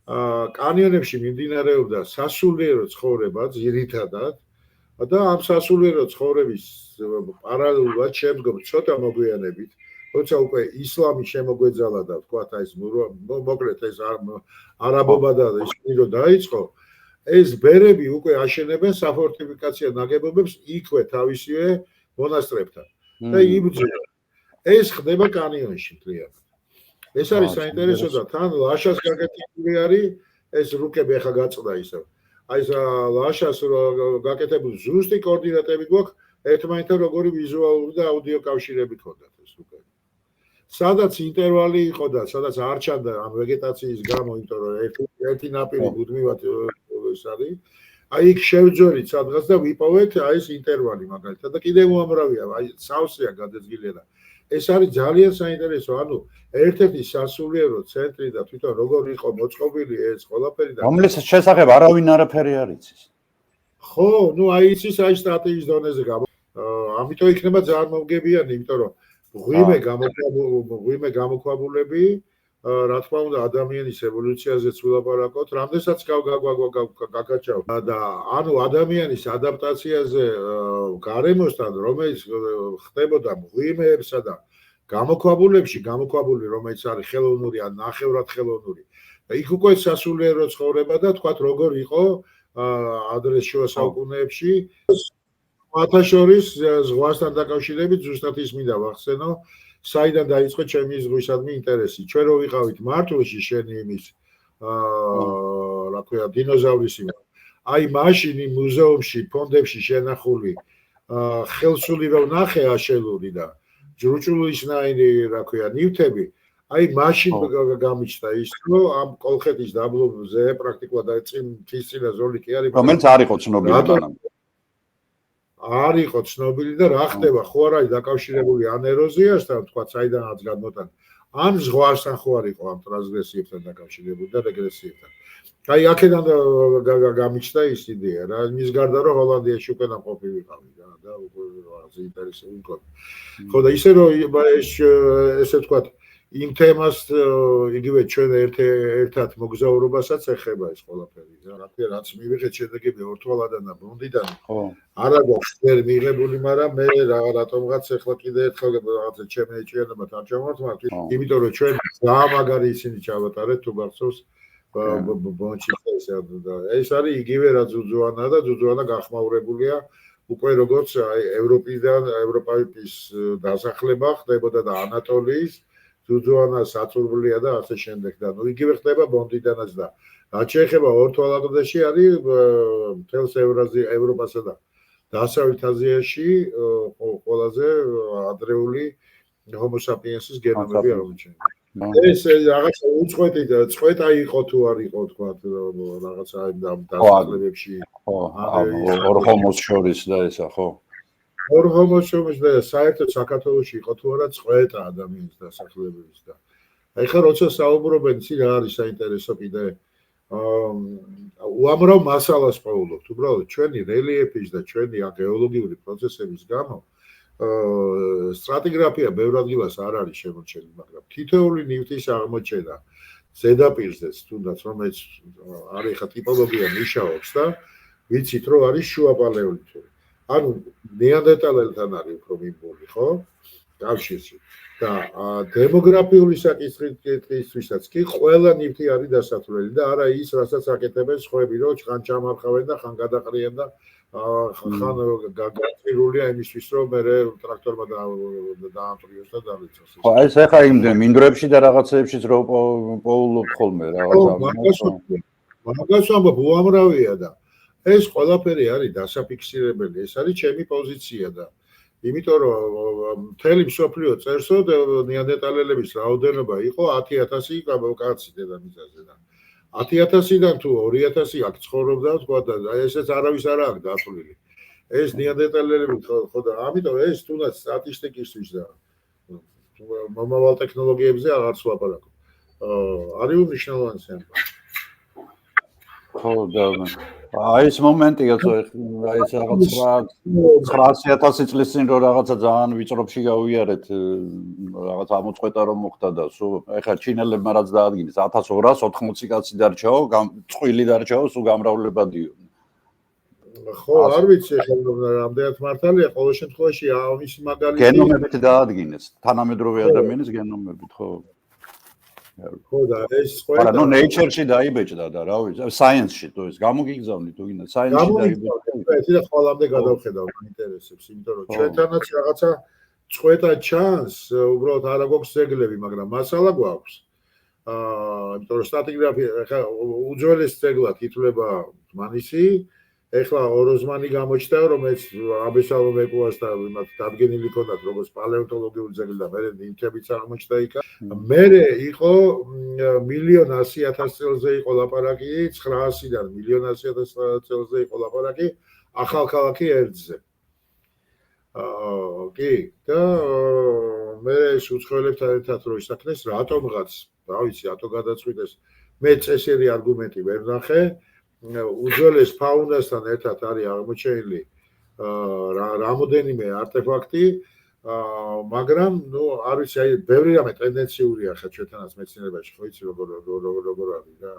კანიონებში მიმდინარეობდა სასულიერო ცხოვრება ძირითადად და ამ სასულიერო ცხოვრების პარალელურად შემდგომ ცოტა მოგვიანებით როცა უკვე ისლამი შემოგვეძალა და თქვათ აი ეს მოკლედ ეს არაბობა და ისინი დაიწყო ეს ბერები უკვე აშენებენ საფორტიფიკაციო ნაგებობებს იქვე თავისივე მონასტრებთან და იბრძვიან ეს ხდება კანიონში მთლიანად ეს არის საინტერესო და თან ლაშას გაკეთებული არის ეს რუკები ახლა გაწყდა ისევ აი ეს ლაშას გაკეთებული ზუსტი კოორდინატები გვაქვს ერთმანეთთან როგორი ვიზუალური და აუდიო კავშირები ქონდათ ეს რუკები სადაც ინტერვალი იყო და სადაც არ ჩანდა ამ ვეგეტაციის გამო იმიტომ რომ ერთი ნაპირი მუდმივად ეს არის აი იქ შევძვერით სადღაც და ვიპოვეთ აი ეს ინტერვალი მაგალითად და კიდევ უამრავია აი სავსეა გადაძგილი და ეს არის ძალიან საინტერესო ანუ ერთ-ერთი სასულიერო ცენტრი და თვითონ როგორ იყო მოწყობილი ეს ყველაფერი და რომლის შესახებ არავინ არაფერი არ იცის ხო ნუ აი იცის აი სტრატეგიის დონეზე გამო ამიტომ იქნება ძალიან მომგებიანი იმიტომ რომ ღვიმე გამოქვაბულები რა თქმა უნდა ადამიანის ევოლუციაზეც ვილაპარაკოთ რამდენსაც გაგაჩავ და ანუ ადამიანის ადაპტაციაზე გარემოსთან რომელიც ხდებოდა ღვიმეებსა და გამოქვაბული რომელიც არის ხელოვნური ან ნახევრად ხელოვნური და იქ უკვე სასულიერო ცხოვრება და თქვათ როგორ იყო ადრეს შუა საუკუნეებში მათაშორის ზღვასთან დაკავშირებით ზუსტად ის მინდა ვახსენო საიდან დაიწყო ჩემი ზღვისადმი ინტერესი ჩვენ რო ვიყავით მართლში შენი იმის რა ქვია დინოზავრისი აი მაშინ იმ მუზეუმში ფონდებში შენახული ხელსული რო ნახე აშელური და ჯრუჭულისნაირი რა ქვია ნივთები აი მაშინ გამიჩნდა ის რომ ამ კოლხეთის დაბლობზე პრაქტიკულად აი წინა ზოლი კი არის რომელიც არ იყო ცნობილი მანამდე არ იყო ცნობილი და რა ხდება ხო არ არის დაკავშირებული ან ეროზიასთან თქვა საიდანაც გადმოტან ან ზღვასთან ხო არ იყო ამ ტრანსგრესიებთან დაკავშირებული და რეგრესიებთან აი აქედან გამიჩნდა ის იდეა რა მის გარდა რომ ჰოლანდიაში უკვე ნამყოფი ვიყავი და უკვე რაღაც ინტერესები მქონდა ხო და ისე რომ ესე თქვა იმ თემას იგივე ჩვენ ერთად მოგზაურობასაც ეხება ეს ყველაფერი რა თქმა უნდა რაც მივიღეთ შედეგები ორთვალადან და ბონდიდან არა გვაქვს ვერ მიღებული მაგრამ მე რატომღაც ახლა კიდე ერთხელ რაღაცა ჩემი ეჭვიანობა არ ჩამოვართ იმიტომ რომ ჩვენ ძალიან მაგარი ისინი ჩავატარეთ თუ გახსოვს ბონჩი ეს არის იგივე რა ძუძუანა და ძუძუანა გახმაურებულია უკვე როგორც ევროპის დასახლება ხდებოდა და ანატოლიის ძუძუანა საწურბლია და ასე შემდეგ და ნუ იგივე ხდება ბონდიდანაც და რაც შეეხება ორთვალადობაში არის მთელს ევროპასა და დასავლეთ აზიაში ყველაზე ადრეული ჰომო საპიენსის გენომები აღმოჩენილი ეს რაღაცა უწყვეტი და წყვეტა იყო თუ არ იყო თქვა რაღაცა დასახლებებში ორ ჰომოს შორის და ესა ხო ორ ჰომოს შორის და საერთოდ საქართველოში იყო თუ არა წყვეტა ადამიანის დასახლებების და აი ხა როცა საუბრობენ ცი რა არის საინტერესო კიდე უამრავ მასალას პოულობთ უბრალოდ ჩვენი რელიეფის და ჩვენი გეოლოგიური პროცესების გამო სტრატიგრაფია ბევრ ადგილას არ არის შემორჩენილი, მაგრამ თითოეული ნივთის აღმოჩენა ზედაპირზეც თუნდაც რომელიც არის ხა ტიპოლოგია მუშაობს და ვიცით რომ არის შუა პალეოლითური. ანუ ნეანდერტალელთან არის უფრო მიმბული, ხო? კავშირში. და დემოგრაფიული საკითხისთვისაც კი ყველა ნივთი არის დასათვლელი და არა ის, რასაც აკეთებენ სხვები, რომ ხან ჩამარხავენ და ხან გადაყრიან და ხან გაგაწირულია იმისთვის, რომ მე ტრაქტორმა დაამტრიოს და დავიცოს. ხო, ეს ახლა იმ მინდვრებში და რაღაცეებშიც რო პოულობ ხოლმე რაღაცა. მაგას ამბობ უამრავია და ეს ყველაფერი არის დასაფიქსირებელი, ეს არის ჩემი პოზიცია და იმიტომ რომ მთელი მსოფლიო წერსო ნეანდერტალელების რაოდენობა იყო 10,000 კაცი დედამიწაზე და 10,000-დან თუ 2,000 აქ ცხოვრობდა თქვა და ესეც არავის არ აქვს დათვლილი. ეს ნეანდერტალელები ხო და ამიტომ ეს თუნდაც სტატისტიკისთვის და მომავალ ტექნოლოგიებზე აღარც ვაპარაკობ. არის უმნიშვნელოვანესი ამბავი. ხო და აი ეს მომენტია, აი ეს რაღაც 900.000 წლის წინ რო რაღაცა ძალიან ვიწროფში გავიარეთ, რაღაც ამოწყვეტა რომ მოხდა და სულ ეხლა ჩინელებმა რაც დაადგინეს 1280 კაცი დარჩაო, წყვილი დარჩაო, სულ გამრავლებადიო. ხო, არ ვიცი ხელ რამდენად მართალია, ყოველ შემთხვევაში ამის მაგალითი გენომებით დაადგინეს, თანამედროვე ადამიანის გენომებით, ხო. ხო და ეს არა, ნუ Nature-ში დაიბეჭდა და რა ვიცი, Science-ში თუ ეს გამოგიგზავნი თუ გინდა, Science-ში დაიბეჭდა. და ყველამდე გადავხედავ ინტერესებს, იმიტომ რომ ჩვენთანაც რაღაცა წვეთა ჩანს, უბრალოდ არა გვაქვს ძეგლები, მაგრამ მასალა გვაქვს. იმიტომ რომ სტრატიგრაფია ხა უძველეს ძეგლად ითვლება მანისი, ეხლა ოროზმანი გამოჩნდა, რომელიც აბესალომ ეკუას და იმათ დადგენილი ქონდათ როგორც პალეონტოლოგიური ძეგლი და მერე ნივთებიც აღმოჩნდა იქ. მერე იყო 1,100,000 წელზე იყო ლაპარაკი, 900-დან 1,100,000 წელზე იყო ლაპარაკი ახალქალაქი ერთზე. კი, და მერე ეს უცხოელებთან ერთად რო ისახნეს, რატომღაც, რა ვიცი, რატო გადაწყვიტეს. მე წესიერი არგუმენტი ვერ ნახე. უძველეს ფაუნასთან ერთად არის აღმოჩენილი რამოდენიმე არტეფაქტი, მაგრამ ნუ არ ვიცი, აი ბევრი რამე ტენდენციურია ხა ჩვენთანაც მეცნიერებაში, ხო იცი როგორ არის რა.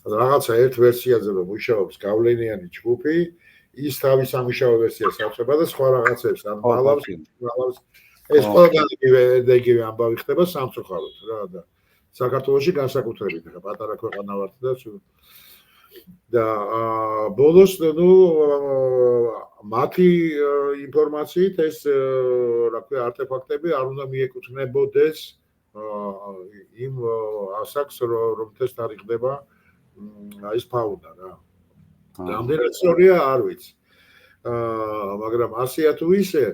რაღაცა ერთ ვერსიაზე რომ მუშაობს გავლენიანი ჯგუფი, ის თავის სამუშაო ვერსიას აწვება და სხვა რაღაცებს ან ბალავს. ეს ყველგან იგივე ამბავი ხდება სამწუხაროდ რა და საქართველოში განსაკუთრებით ხა პატარა ქვეყანა ვართ და ბოლოს ნუ მათი ინფორმაციით ეს რა ქვია არტეფაქტები არ უნდა მიეკუთვნებოდეს იმ ასაკს რომელთაც თარიღდება ეს ფაუნა რა. რამდენად სწორია არ ვიცი. მაგრამ ასეა თუ ისე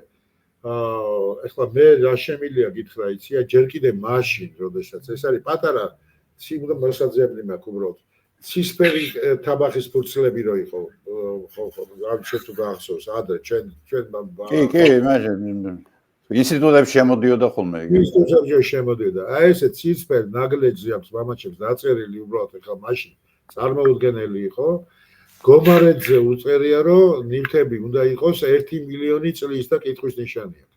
ეხლა მე რა შემილია გითხრა იცია ჯერ კიდე მაშინ როდესაც ეს არის პატარა მოსაძებნი მაქვს უბრალოდ ცისფერი თაბახის ფურცლები რო იყო ხო არ შეიძლება თუ გაახსოვს ადრე ჩვენ კი იმagine ინსტიტუტებში შემოდიოდა ხოლმე იგი ინსტიტუტებში შემოდიოდა აი ესე ცისფერ ნაგლეჯზე აქვს მამაჩემს დაწერილი უბრალოდ ეხლა მაშინ წარმოუდგენელი იყო გომარეძე უწერია რომ ნივთები უნდა იყოს 1,000,000 წლის და კითხვის ნიშანია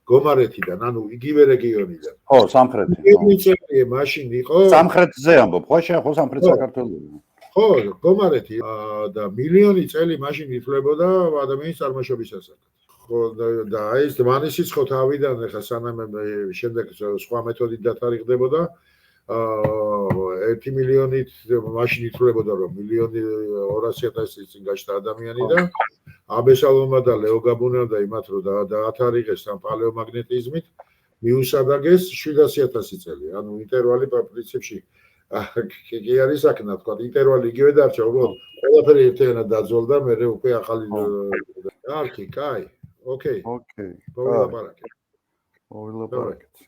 გომარეთიდან ანუ იგივე რეგიონიდან ხო სამხრეთი ნივთები მაშინ იყო სამხრეთზე ამბობ ხო შენ ხო სამხრეთ საქართველოში ხო გომარეთი და მილიონი წელი მაშინ ითვლებოდა ადამიანის წარმოშობისასაკ ხო და ეს მანისიც ხო თავიდან ხა სანამ შემდეგ სხვა მეთოდით დათარიღდებოდა 1,000,000-ით მაშინ ითვლებოდა რომ 1,200,000 წინ გაჩნდა ადამიანი და აბესალომმა და ლეო გაბუნამ და იმათ რომ დაათარიღეს ამ პალეომაგნეტიზმით მიუსადაგეს 700,000 წელი ანუ ინტერვალი პრინციპში კი არის აქნა თქვა ინტერვალი იგივე დარჩა უბრალოდ ყველაფერი ერთიანად დაძველდა მე უკვე ახალი კარგი კაი ოკეი ოკეი მოვილაპარაკეთ